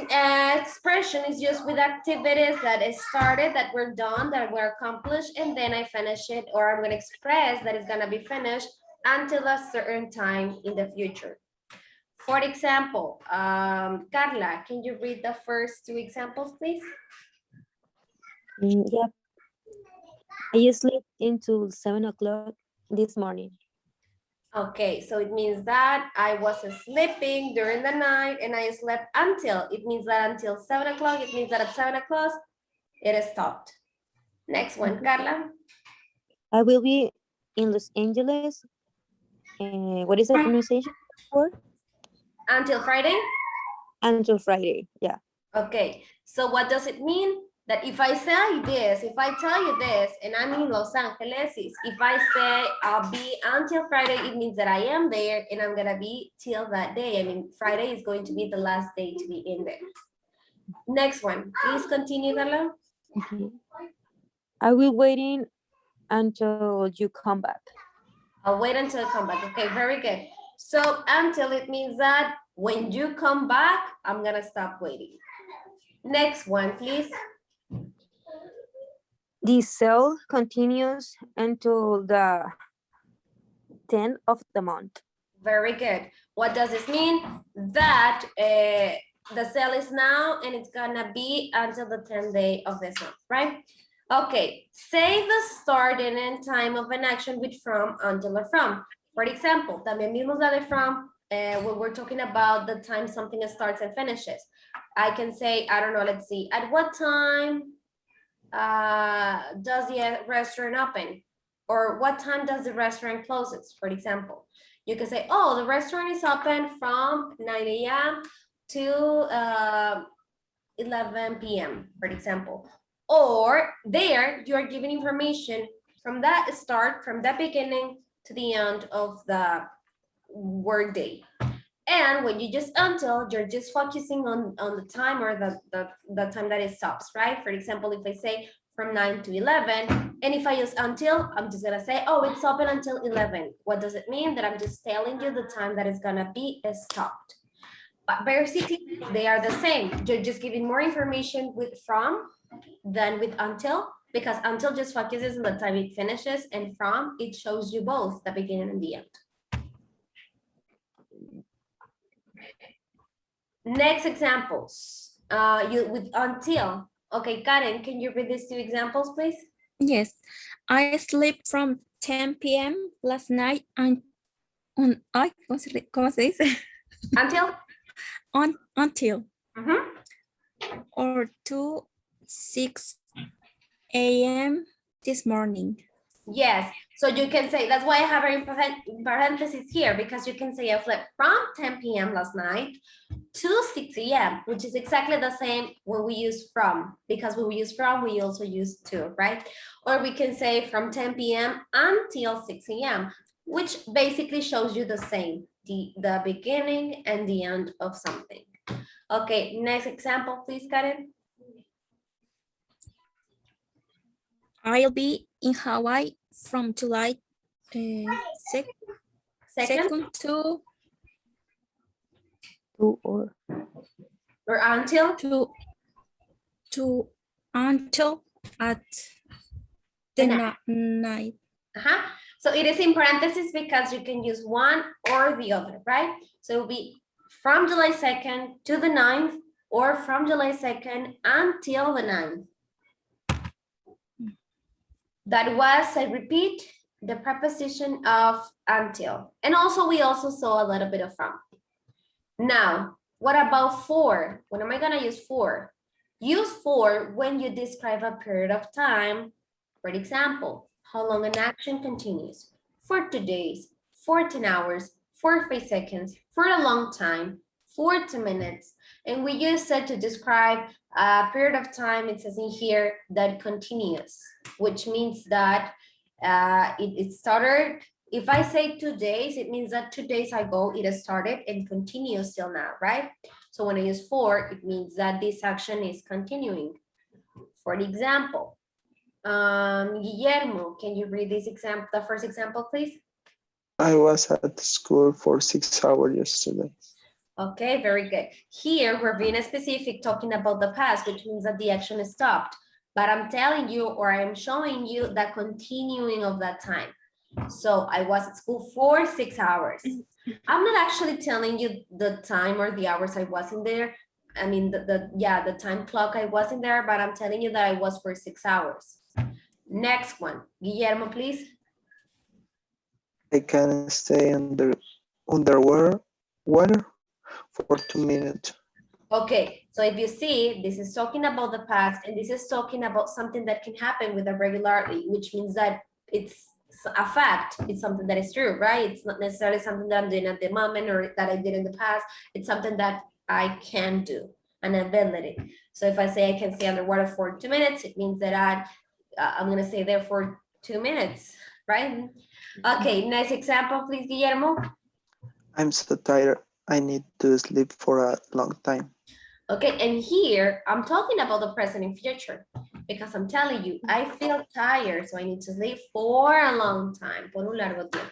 expression is used with activities that is started, that were done, that were accomplished, and then I finish it, or I'm going to express that it's going to be finished until a certain time in the future. For example, Carla, can you read the first two examples, please? Yeah. I slept until 7 o'clock this morning. Okay, so it means that I was sleeping during the night and I slept until. It means that until 7 o'clock, it means that at 7 o'clock, it stopped. Next one, Carla. I will be in Los Angeles. What is the pronunciation for? Until Friday? Until Friday, yeah. Okay, so what does it mean? That if I say this, if I tell you this, and I'm in Los Angeles, if I say I'll be until Friday, it means that I am there and I'm gonna be till that day. I mean, Friday is going to be the last day to be in there. Next one, please continue, Carla. Okay. I will waiting until you come back. I'll wait until I come back. Okay, very good. So until, it means that when you come back, I'm gonna stop waiting. Next one, please. The sale continues until the 10th of the month. Very good. What does this mean? That the sale is now and it's gonna be until the 10th day of this month, right? Okay, say the start and end time of an action with from, until, or from. For example, también vimos la de from when we're talking about the time something starts and finishes. I can say, I don't know, let's see, at what time does the restaurant open? Or what time does the restaurant closes, for example? You can say, oh, the restaurant is open from 9 a.m. to 11 p.m., for example. Or there, you are giving information from that start, from the beginning to the end of the work day. And when you just until, you're just focusing on the time or the time that it stops, right? For example, if I say from 9 to 11, and if I use until, I'm just gonna say, oh, it's open until 11. What does it mean? That I'm just telling you the time that it's gonna be stopped. But basically, they are the same. You're just giving more information with from than with until, because until just focuses on the time it finishes, and from, it shows you both the beginning and the end. Next examples, with until. Okay, Karen, can you read these two examples, please? Yes, I slept from 10 p.m. last night on ay, ¿cómo se dice? Until? Until. Or to 6 a.m. this morning. Yes, so you can say, that's why I have it in parentheses here, because you can say I slept from 10 p.m. last night to 6 a.m., which is exactly the same when we use from, because when we use from, we also use to, right? Or we can say from 10 p.m. until 6 a.m., which basically shows you the same, the beginning and the end of something. Okay, next example, please, Karen. I'll be in Hawaii from July 2nd to or until to until at the night. So it is in parentheses because you can use one or the other, right? So it will be from July 2nd to the 9th, or from July 2nd until the 9th. That was, I repeat, the preposition of until. And also, we also saw a little bit of from. Now, what about for? When am I gonna use for? Use for when you describe a period of time. For example, how long an action continues. For 2 days, 14 hours, 45 seconds, for a long time, 40 minutes. And we use it to describe a period of time, it says in here, that continues, which means that it started. If I say 2 days, it means that 2 days ago it started and continues till now, right? So when I use for, it means that this action is continuing. For the example, Guillermo, can you read this example, the first example, please? I was at school for 6 hours yesterday. Okay, very good. Here, we're being specific, talking about the past, which means that the action is stopped. But I'm telling you, or I'm showing you the continuing of that time. So I was at school for 6 hours. I'm not actually telling you the time or the hours I was in there. I mean, the time clock I was in there, but I'm telling you that I was for 6 hours. Next one, Guillermo, please. I can stay underwater for 2 minutes. Okay, so if you see, this is talking about the past, and this is talking about something that can happen with a regularity, which means that it's a fact. It's something that is true, right? It's not necessarily something that I'm doing at the moment or that I did in the past. It's something that I can do, an ability. So if I say I can stay underwater for 2 minutes, it means that I'm gonna stay there for 2 minutes, right? Okay, next example, please, Guillermo. I'm so tired. I need to sleep for a long time. Okay, and here I'm talking about the present and future because I'm telling you, I feel tired, so I need to sleep for a long time, por un largo tiempo.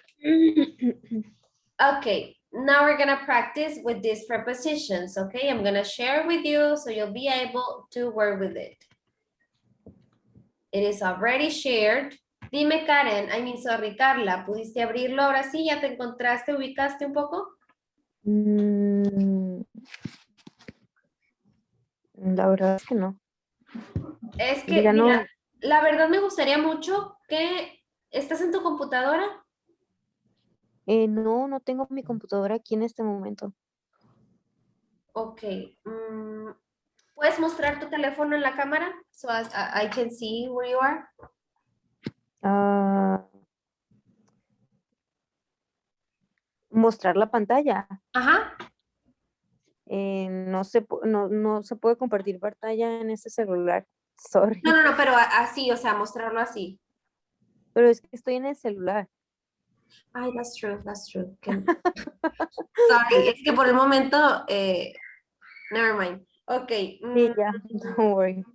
Okay, now we're gonna practice with these prepositions, okay? I'm gonna share with you so you'll be able to work with it. It is already shared. Dime, Karen, sorry, Carla, ¿pudiste abrirlo ahora sí? ¿Ya te encontraste, ubicaste un poco? La verdad es que no. Es que, Ya mira, no. la verdad me gustaría mucho que... ¿Estás en tu computadora? No tengo mi computadora aquí en este momento. Ok. ¿Puedes mostrar tu teléfono en la cámara? So as I can see where you are. Mostrar la pantalla. Ajá. No se puede compartir pantalla en este celular. Sorry. No, pero así, o sea, mostrarlo así. Pero es que estoy en el celular. Ay, that's true. Sorry, es que por el momento, never mind. Ok. Sí, ya, don't worry.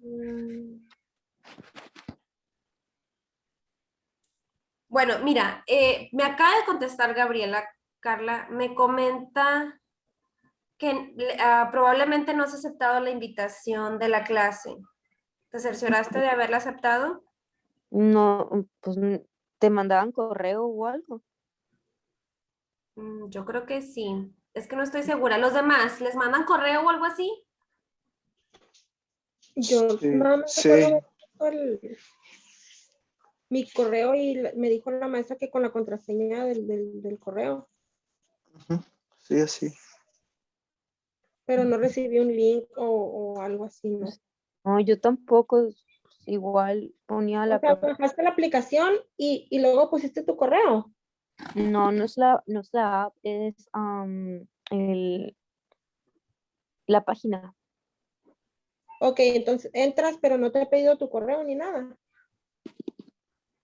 Bueno, mira, me acaba de contestar Gabriela, Carla, me comenta que probablemente no has aceptado la invitación de la clase. ¿Te cercioraste de haberla aceptado? No, pues te mandaban correo o algo. Yo creo que sí. Es que no estoy segura. ¿Los demás les mandan correo o algo así? Yo Sí. Mi correo y me dijo la maestra que con la contraseña del correo. Sí, así. Pero no recibí un link o algo así, ¿no? No, yo tampoco. Igual ponía la... O sea, bajaste la aplicación y luego pusiste tu correo. No es la app, es la página. Ok, entonces entras, pero no te he pedido tu correo ni nada.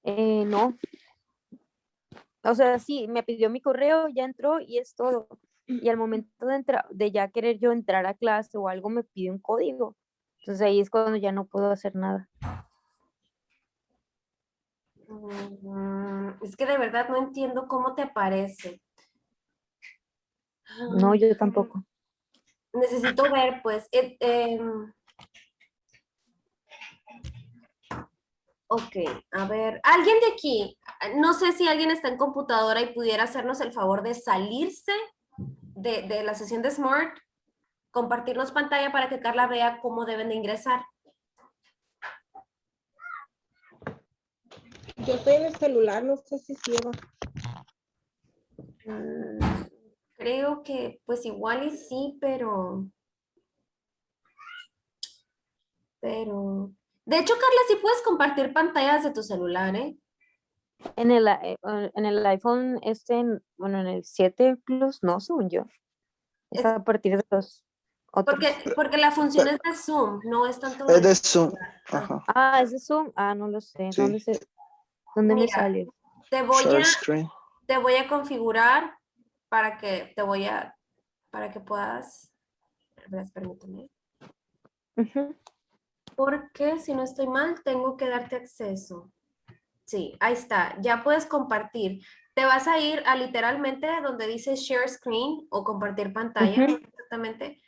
No. O sea, sí, me pidió mi correo, ya entró y es todo. Y al momento de ya querer yo entrar a clase o algo, me pide un código. Entonces ahí es cuando ya no puedo hacer nada. Es que de verdad no entiendo cómo te aparece. No, yo tampoco. Necesito ver, pues. Ok, a ver. Alguien de aquí, no sé si alguien está en computadora y pudiera hacernos el favor de salirse de la sesión de Smart, compartirnos pantalla para que Carla vea cómo deben de ingresar. Yo estoy en el celular, no sé si sirva. Creo que pues igual y sí, pero... De hecho, Carla, sí puedes compartir pantallas de tu celular, ¿eh? En el iPhone, en el 7 Plus, no, según yo. Es a partir de los otros. Porque la función es de Zoom, no es tanto... Es de Zoom. Ajá. Ah, ¿es de Zoom? Ah, no lo sé. Sí. ¿Dónde me Mira, sale? Te voy Share a configurar para que para que puedas Permítame. Ujú. Porque si no estoy mal, tengo que darte acceso. Sí, ahí está. Ya puedes compartir. Te vas a ir a literalmente donde dice share screen o compartir pantalla, Ujú. no sé exactamente,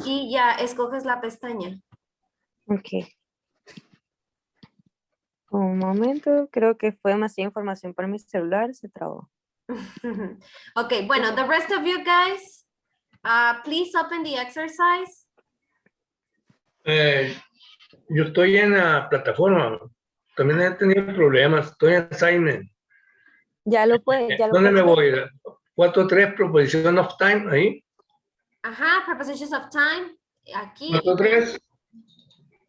y ya escoges la pestaña. Ok. Un momento, creo que fue demasiada información para mi celular, se trabó. Ok, bueno, the rest of you guys, please open the exercise. Yo estoy en la plataforma. También he tenido problemas. Estoy en assignment. Ya lo puede, ya lo ¿Dónde me puede ver. voy? 4.3, proposition of time, ahí. Ajá, prepositions of time. Aquí 4.3.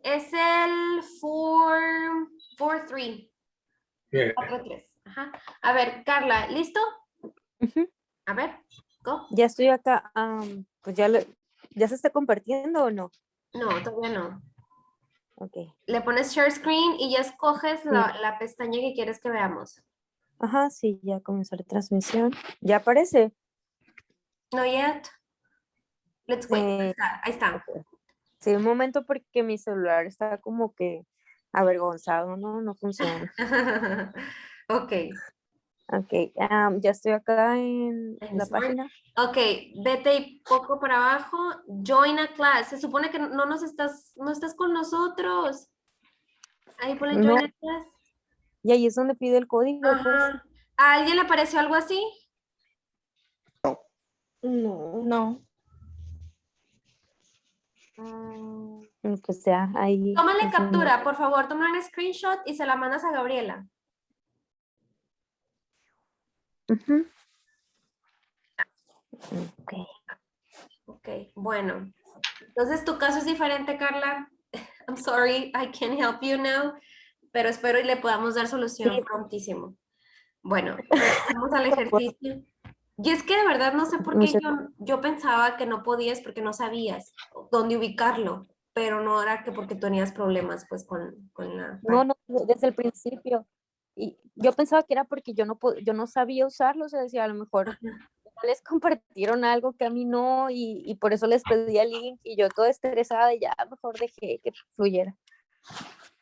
es el 4-3. Bien. 4-3. Ajá. A ver, Carla, ¿listo? Ujú. A ver, go. Ya estoy acá. Pues ya se está compartiendo o no. No, todavía no. Ok. Le pones share screen y ya escoges la pestaña que quieres que veamos. Ajá, sí, ya comenzó la transmisión. Ya aparece. No yet. Let's wait. Eh, Ahí está. sí, un momento porque mi celular está como que avergonzado, ¿no? No funciona. Ok. Ok, ya estoy acá en En la Smart. página. Ok, vete poco para abajo. Join a class. Se supone que no estás con nosotros. Ahí ponle No, join a class. y ahí es donde pide el código, pues. Ajá. ¿A alguien le pareció algo así? No. No. Pues ya, ahí. Tómale es donde- captura, por favor, toma un screenshot y se la mandas a Gabriela. Ujú. Ok. Ok, bueno. Entonces tu caso es diferente, Carla. I'm sorry, I can't help you now, pero espero y le podamos dar solución Sí. prontísimo. Bueno, regresamos al ejercicio. Y es que de verdad no sé por qué Muchas- yo pensaba que no podías porque no sabías dónde ubicarlo, pero no era que porque tenías problemas pues con la No, página. no, desde el principio. Y yo pensaba que era porque yo no sabía usarlo, o sea, decía, a lo mejor les compartieron algo que a mí no, y por eso les pedí el link, y yo toda estresada, y ya mejor dejé que fluyera.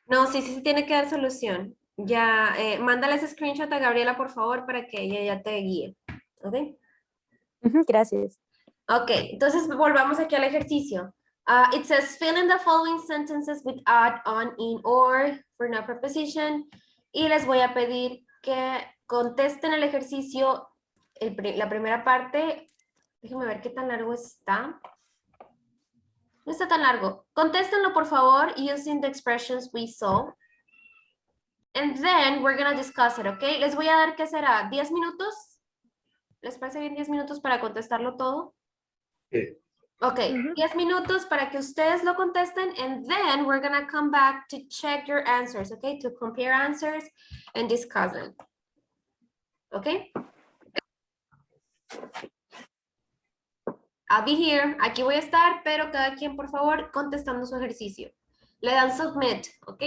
No, sí, tiene que dar solución. Ya, mándale ese screenshot a Gabriela, por favor, para que ella ya te guíe. ¿Ok? Ujú, gracias. Ok, entonces volvamos aquí al ejercicio. It says fill in the following sentences with add, on, in, or for no preposition. Y les voy a pedir que contesten el ejercicio, la primera parte. Déjenme ver qué tan largo está. No está tan largo. Contéstenlo, por favor, using the expressions we saw. And then we're going to discuss it, ¿ok? Les voy a dar, ¿qué será? ¿10 minutos? ¿Les parece bien 10 minutos para contestarlo todo? Sí. Ok, 10 minutos para que ustedes lo contesten, and then we're gonna come back to check your answers, okay? To compare answers and discuss them. Okay? I'll be here. Aquí voy a estar, pero cada quien, por favor, contestando su ejercicio. Le dan submit, ¿ok?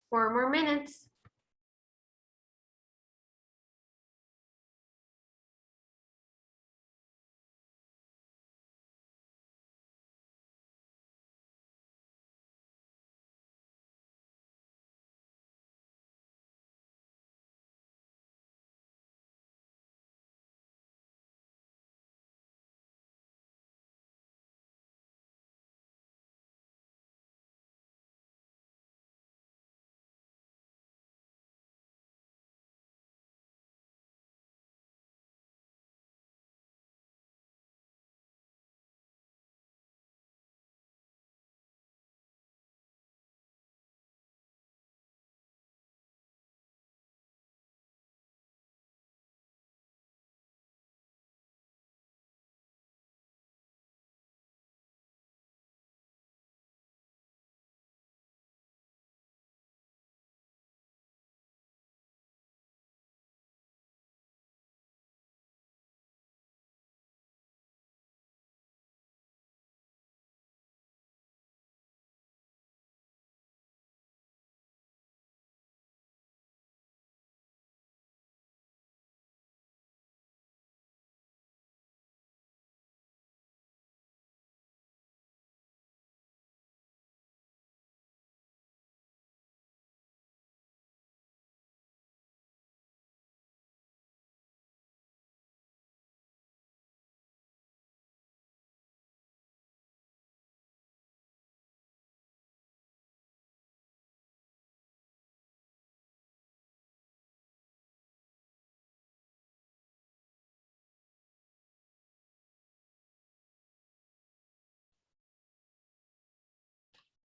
4 more minutes.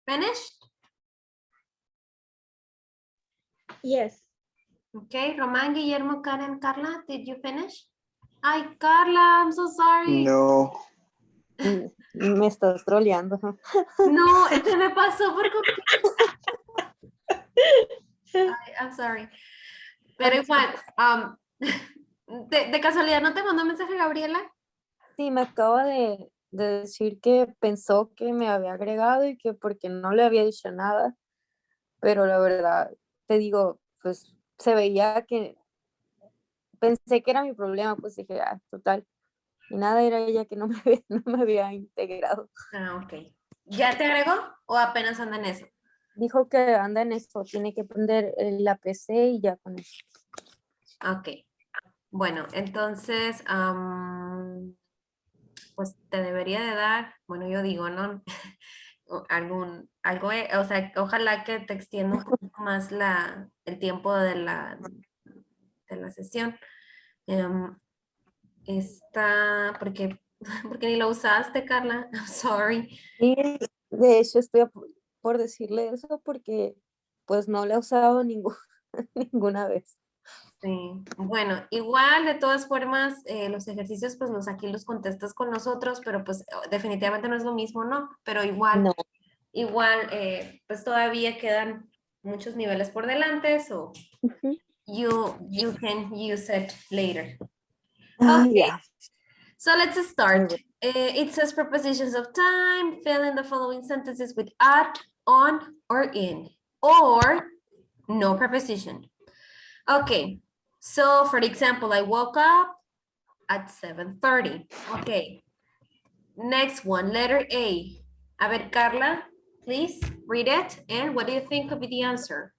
Finished? Yes. Okay, Roman, Guillermo, Karen, Carla, did you finish? Ay, Carla, I'm so sorry. No. Me estás troleando. No, se me pasó por completo. Ay, I'm sorry. Pero igual, de casualidad, ¿no te mandó mensaje Gabriela? Sí, me acaba de decir que pensó que me había agregado y que porque no le había dicho nada, pero la verdad, te digo, pues se veía que pensé que era mi problema, pues dije, ah, total. Y nada, era ella que no me no me había integrado. Ah, ok. ¿Ya te agregó o apenas anda en eso? Dijo que anda en esto, tiene que prender la PC y ya con eso. Ok. Bueno, entonces, pues te debería de dar, bueno, yo digo, ¿no? Algo, o sea, ojalá que te extienda un poquito más el tiempo de la sesión. Porque, porque ni lo usaste, Carla. I'm sorry. Y de hecho estoy por decirle eso porque pues no le he usado ninguna vez. Sí, bueno, igual de todas formas, los ejercicios pues aquí los contestas con nosotros, pero pues definitivamente no es lo mismo, ¿no? Pero igual, No. pues todavía quedan muchos niveles por delante, so you can use it later. Ah, Okay, ya. so let's start. It says prepositions of time, fill in the following sentences with at, on, or in, or no preposition. Okay, so for example, I woke up at 7:30. Okay, next one, letter A. A ver, Carla, please read it. And what do you think could be the answer?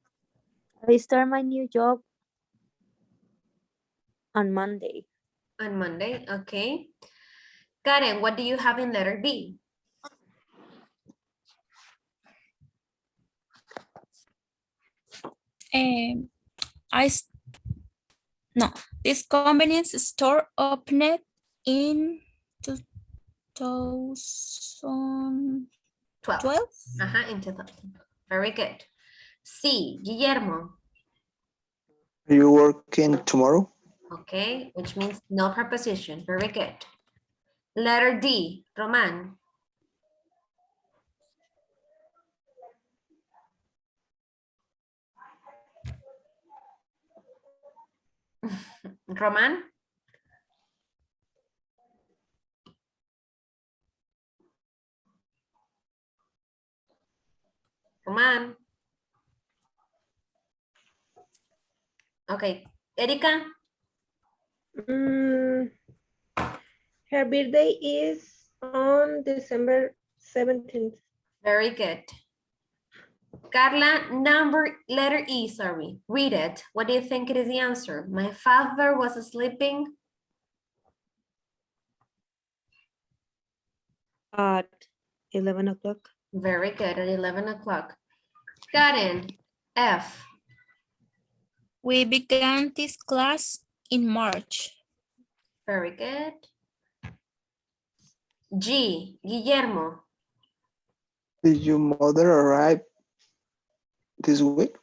I start my new job on Monday. On Monday, okay. Karen, what do you have in letter B? This convenience store opened in 2012. In 2000. Very good. C, Guillermo. Are you working tomorrow? Okay, which means no preposition. Very good. Letter D, Roman. Roman? Roman? Okay, Erika? Her birthday is on December 17th. Very good. Carla, letter E, sorry. Read it. What do you think it is the answer? My father was sleeping At 11 o'clock. very good, at 11 o'clock. Karen, F. We began this class in March. Very good. G, Guillermo. Did your mother arrive this week?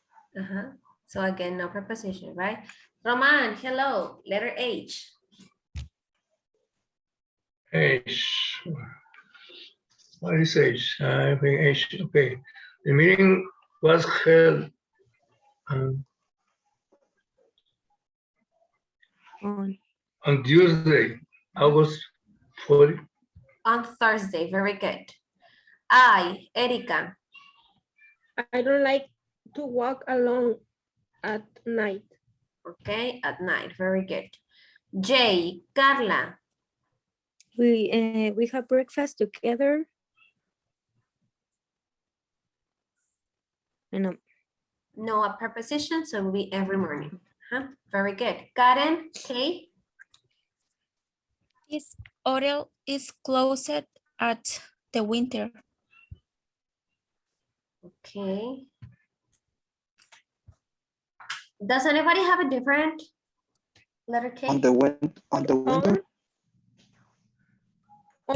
So again, no preposition, right? Roman, hello. Letter H. H. What is H? I think H. Okay. The meeting was held on Tuesday, August 40. On Thursday, very good. I, Erika. I don't like to walk alone at night. Okay, at night, very good. J, Carla. We have breakfast together. I know. No, a preposition, so it will be every morning. Very good. Karen, K. This hotel is closed at the winter. Okay. Does anybody have a different letter K? On the winter. On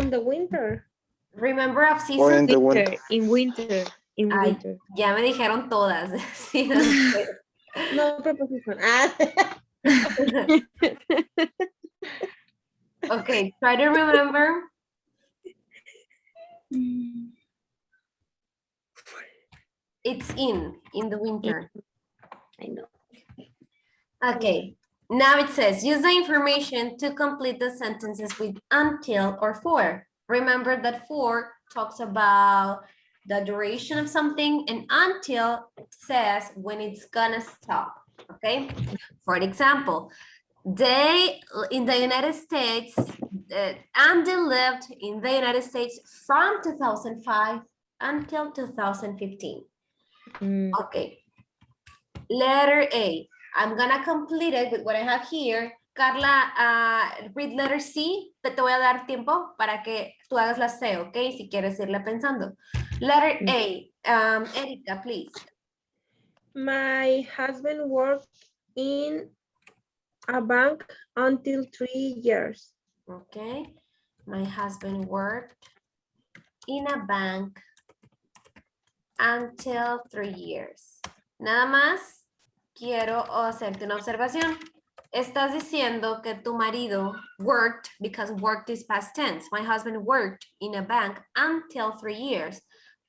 the winter. Remember of Or season? in the winter. In winter. In Ay, winter. ya me dijeron todas. Sí, no sé. No preposition. Okay, try to remember. It's in the winter. I know. Okay, now it says, use the information to complete the sentences with until or for. Remember that for talks about the duration of something and until says when it's gonna stop, okay? For example, they in the United States, Andy lived in the United States from 2005 until 2015. Okay, letter A. I'm gonna complete it with what I have here. Carla, read letter C, te voy a dar tiempo para que tú hagas la C, ¿ok? Si quieres irla pensando. Letter A, Erika, please. My husband worked in a bank until 3 years. Okay, my husband worked in a bank until 3 years. Nada más quiero hacerte una observación. Estás diciendo que tu marido worked, because worked is past tense. My husband worked in a bank until 3 years.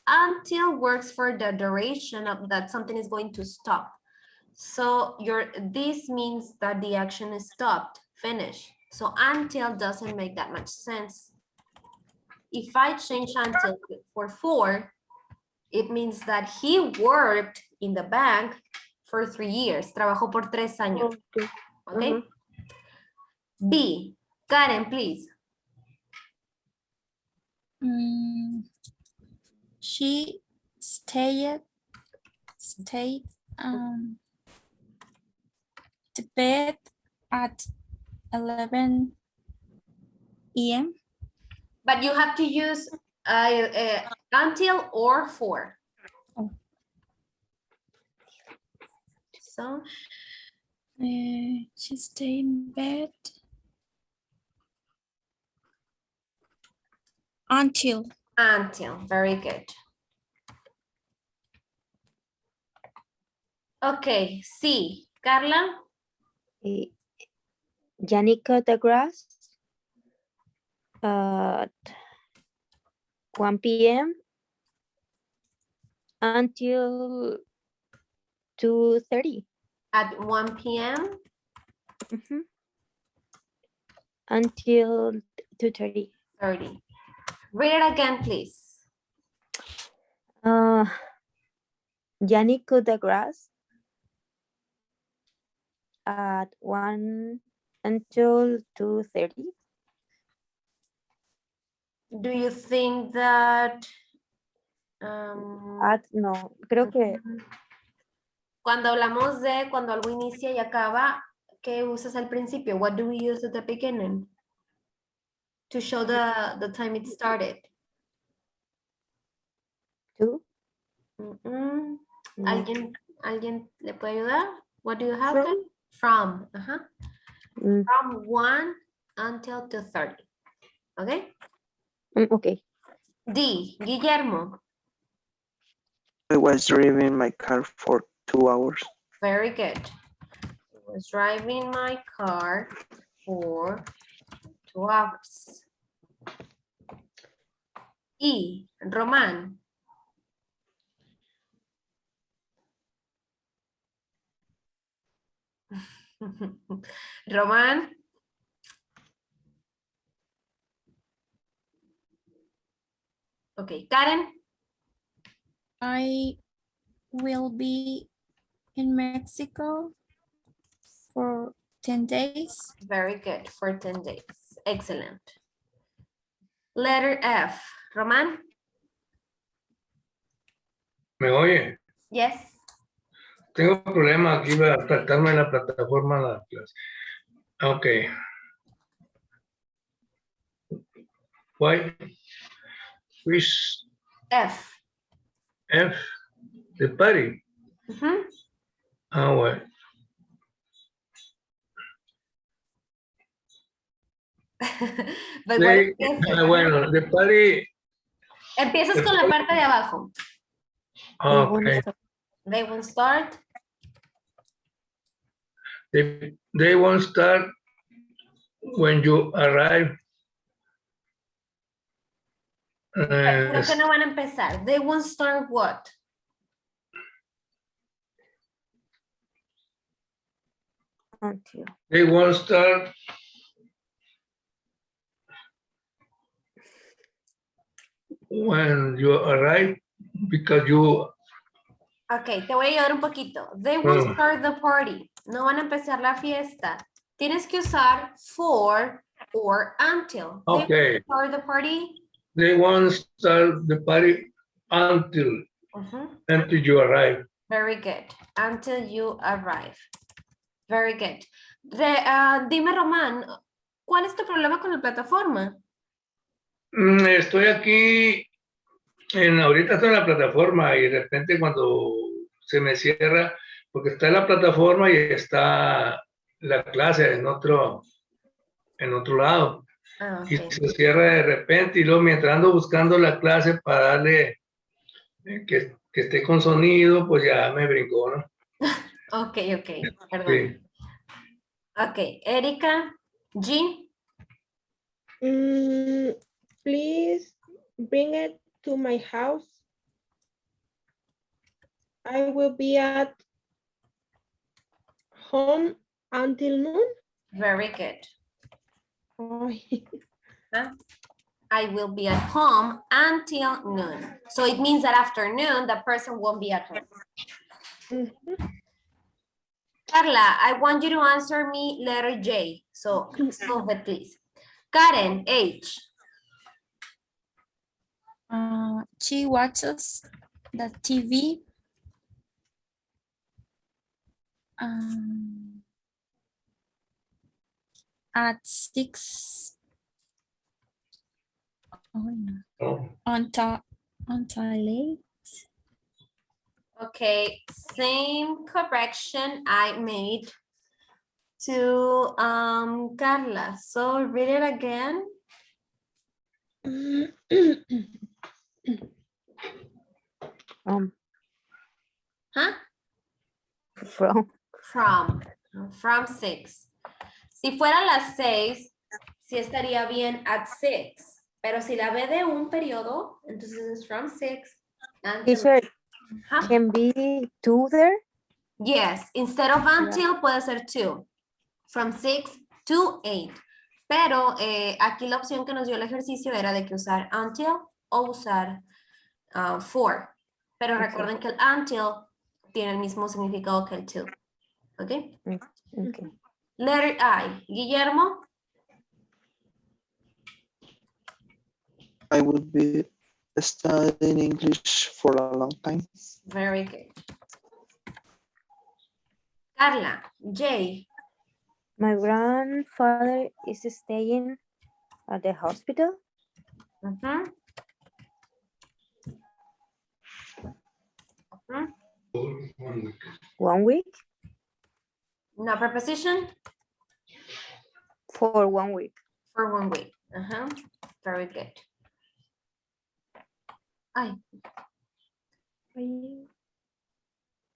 Until works for the duration of that something is going to stop. So this means that the action is stopped, finished. So until doesn't make that much sense. If I change until for, it means that he worked in the bank for 3 years. Trabajó por 3 años. Okay. B, Karen, please. She stayed to bed at 11 a.m. But you have to use until or for. Oh. So she stayed in bed until. Very good. Okay, C, Carla. Yannick cut the grass at 1 p.m. until 2:30. At 1 p.m. Until 2:30. 30. Read it again, please. Yannick cut the grass at 1 until 2:30. Do you think that No, creo que cuando hablamos de cuando algo inicia y acaba, ¿qué usas al principio? What do we use at the beginning? To show the time it started. 2. Mm-mm. No. ¿Alguien le puede ayudar? What do you have From? then? From. Ajá. Mm, From 1 until 2:30. Okay? okay. D. Guillermo. I was driving my car for 2 hours. Very good. I was driving my car for 2 hours. E. Roman. Roman. Okay, Karen. I will be in Mexico for 10 days. Very good, for 10 days. Excellent. Letter F. Roman? ¿Me oye? Yes. Tengo problema aquí para tratarme en la plataforma de la clase. Ok. Why? Which F. F? The party. Ujú. Ah, bueno. But what is They- F? bueno, the party. Empiezas con la parte de abajo. Okay. They won't start. They won't start when you arrive. Creo que no van a empezar. They won't start what? Until. They won't start when you arrive because you. Ok, te voy a ayudar un poquito. They will Mm. start the party. No van a empezar la fiesta. Tienes que usar for or until. They Okay. will start the party. They won't start the party until you arrive. Very good. Until you arrive. Very good. Dime, Román, ¿cuál es tu problema con la plataforma? Estoy aquí, ahorita estoy en la plataforma y de repente cuando se me cierra, porque está en la plataforma y está la clase en otro lado. Ah, Y ok. se cierra de repente y luego mientras ando buscando la clase para darle que esté con sonido, pues ya me brincó, ¿no? Ok, perdón. Sí. Ok, Erika, G. Please bring it to my house. I will be at home until noon. Very good. Ay. I will be at home until noon. So it means that after noon, the person won't be at home. Carla, I want you to answer me letter J. So solve it, please. Karen, H. She watches the TV. At 6. Oh, no. Oh. Until late. Okay, same correction I made to Carla. So read it again. Huh? From 6. Si fuera las 6, sí estaría bien at 6. Pero si la ve de un periodo, entonces es from 6. Teacher, can be 2 there? Yes, instead of until puede ser 2. From 6 to 8. Pero aquí la opción que nos dio el ejercicio era de que usar until o usar for. Pero recuerden que el until tiene el mismo significado que el to. ¿Ok? Okay. Letter I. Guillermo? I would be studying English for a long time. Very good. Carla, J. My grandfather is staying at the hospital. Mhm. Mhm. 1 week. 1 week? No preposition? For 1 week. For 1 week. Very good. Ay.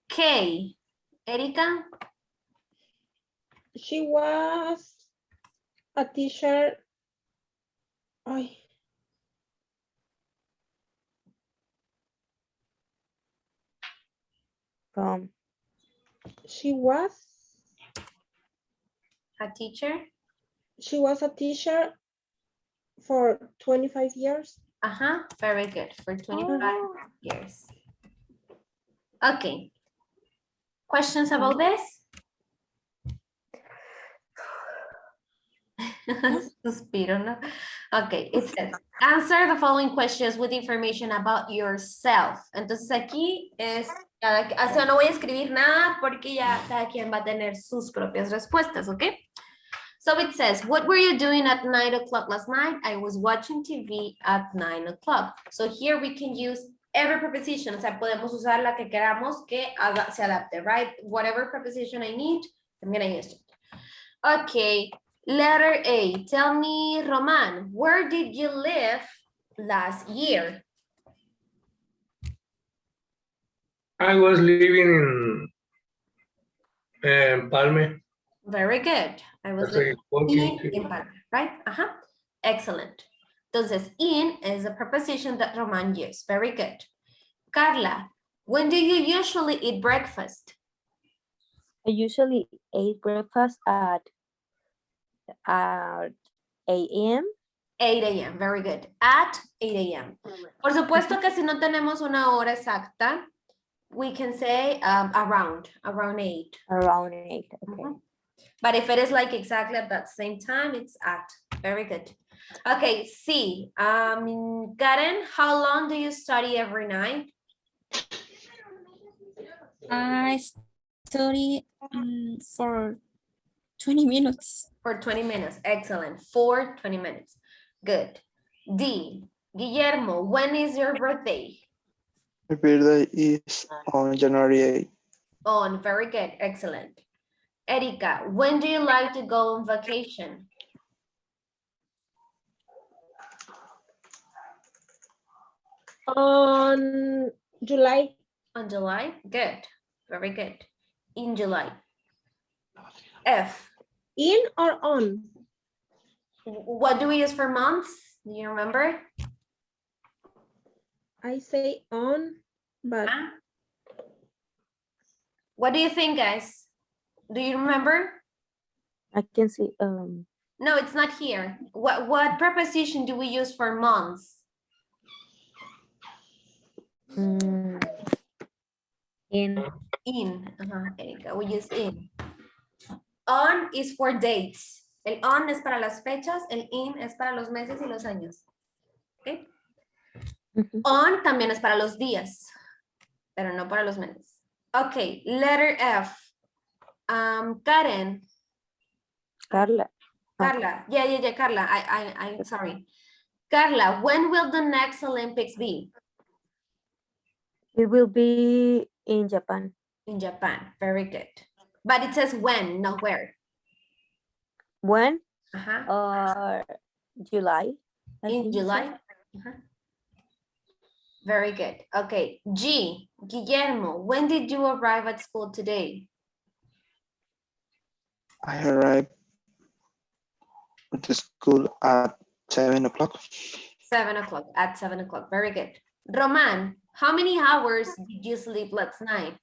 K. Erika? She was a teacher. Ay, From she was A teacher? a teacher for 25 years. Very good. For 25 years. Okay. Questions about this? Suspiro, no? Okay, it says, answer the following questions with information about yourself. Entonces aquí es, o sea, no voy a escribir nada porque ya cada quien va a tener sus propias respuestas, ¿ok? So it says, what were you doing at 9 o'clock last night? I was watching TV at 9 o'clock. So here we can use every preposition. O sea, podemos usar la que queramos que se adapte, right? Whatever preposition I need, I'm going to use it. Okay, letter A. Tell me, Roman, where did you live last year? I was living in Palme. Very good. I was living in Palme, right? Excellent. Entonces, in is a preposition that Roman used. Very good. Carla, when do you usually eat breakfast? I usually eat breakfast at 8 a.m. 8 a.m. Very good. At 8 a.m. Por supuesto que si no tenemos una hora exacta, we can say around 8. Around 8, okay. But if it is like exactly at that same time, it's at. Very good. Okay, C. Karen, how long do you study every night? I study for 20 minutes. For 20 minutes. Excellent. For 20 minutes. Good. D. Guillermo, when is your birthday? My birthday is on January 8th. On. Very good. Excellent. Erika, when do you like to go on vacation? On July. On July? Good. Very good. In July. F. In or on? What do we use for months? Do you remember? I say on, but what do you think, guys? Do you remember? I can see. No, it's not here. What preposition do we use for months? In. In. Erika, we use in. On is for dates. El on es para las fechas, el in es para los meses y los años. ¿Okay? On también es para los días, pero no para los meses. Okay, letter F. Karen. Carla. Carla. Yeah, Carla. I'm sorry. Carla, when will the next Olympics be? It will be in Japan. In Japan. Very good. But it says when, not where. When? Uh-huh. July. In July? So. Very good. Okay. G. Guillermo, when did you arrive at school today? I arrived at the school at 7 o'clock. 7 o'clock. At 7 o'clock. Very good. Roman, how many hours did you sleep last night?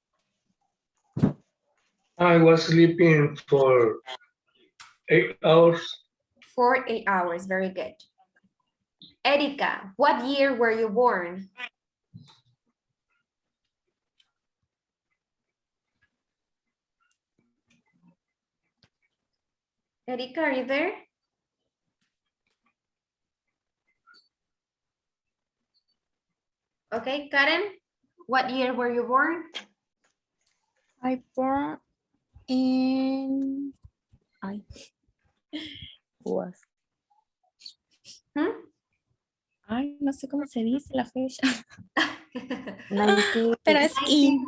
I was sleeping for 8 hours. For 8 hours. Very good. Erika, what year were you born? Erika, are you there? Okay, Karen, what year were you born? I born in Was. Ay, no sé cómo se dice la fecha. 19. Pero es in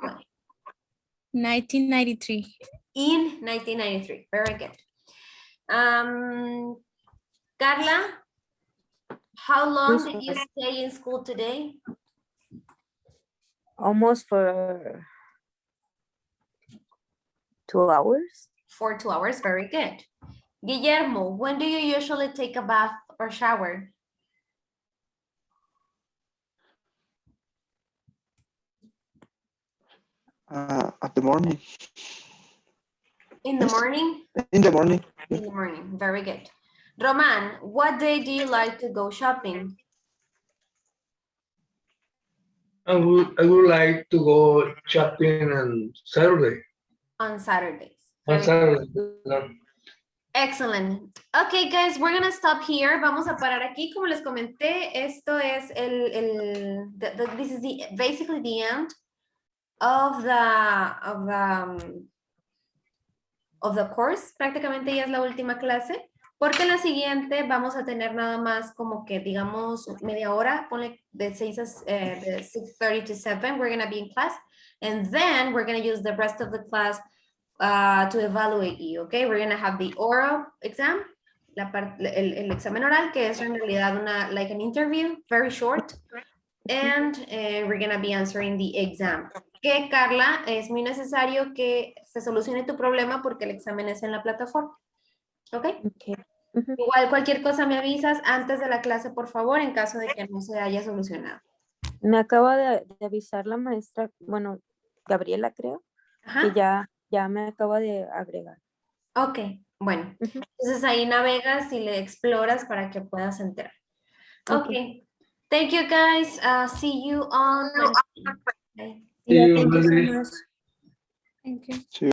1993. In 1993. Very good. Carla, how long did you stay in school today? Almost for 2 hours. For 2 hours. Very good. Guillermo, when do you usually take a bath or shower? At the morning. In the morning? In the morning. In the morning. Very good. Roman, what day do you like to go shopping? I would like to go shopping on Saturday. On Saturdays. On Saturday. Excellent. Okay, guys, we're gonna stop here. Vamos a parar aquí. Como les comenté, esto es this is basically the end of the course. Prácticamente ya es la última clase, porque en la siguiente vamos a tener nada más como que digamos media hora, ponle de 6:30 to 7, we're gonna be in class, and then we're gonna use the rest of the class to evaluate you, okay? We're gonna have the oral exam, el examen oral, que es en realidad like an interview, very short, and we're gonna be answering the exam. Que Carla, es muy necesario que se solucione tu problema porque el examen es en la plataforma, ¿ok? Okay. Igual cualquier cosa me avisas antes de la clase, por favor, en caso de que no se haya solucionado. Me acaba de avisar la maestra, bueno, Gabriela creo, que ya me acaba de agregar. Ok, bueno. Entonces ahí navegas y le exploras para que puedas entrar. Okay. Thank you guys. See you on Wednesday. Bye. Yeah, thank you so much. Thank you. Sí.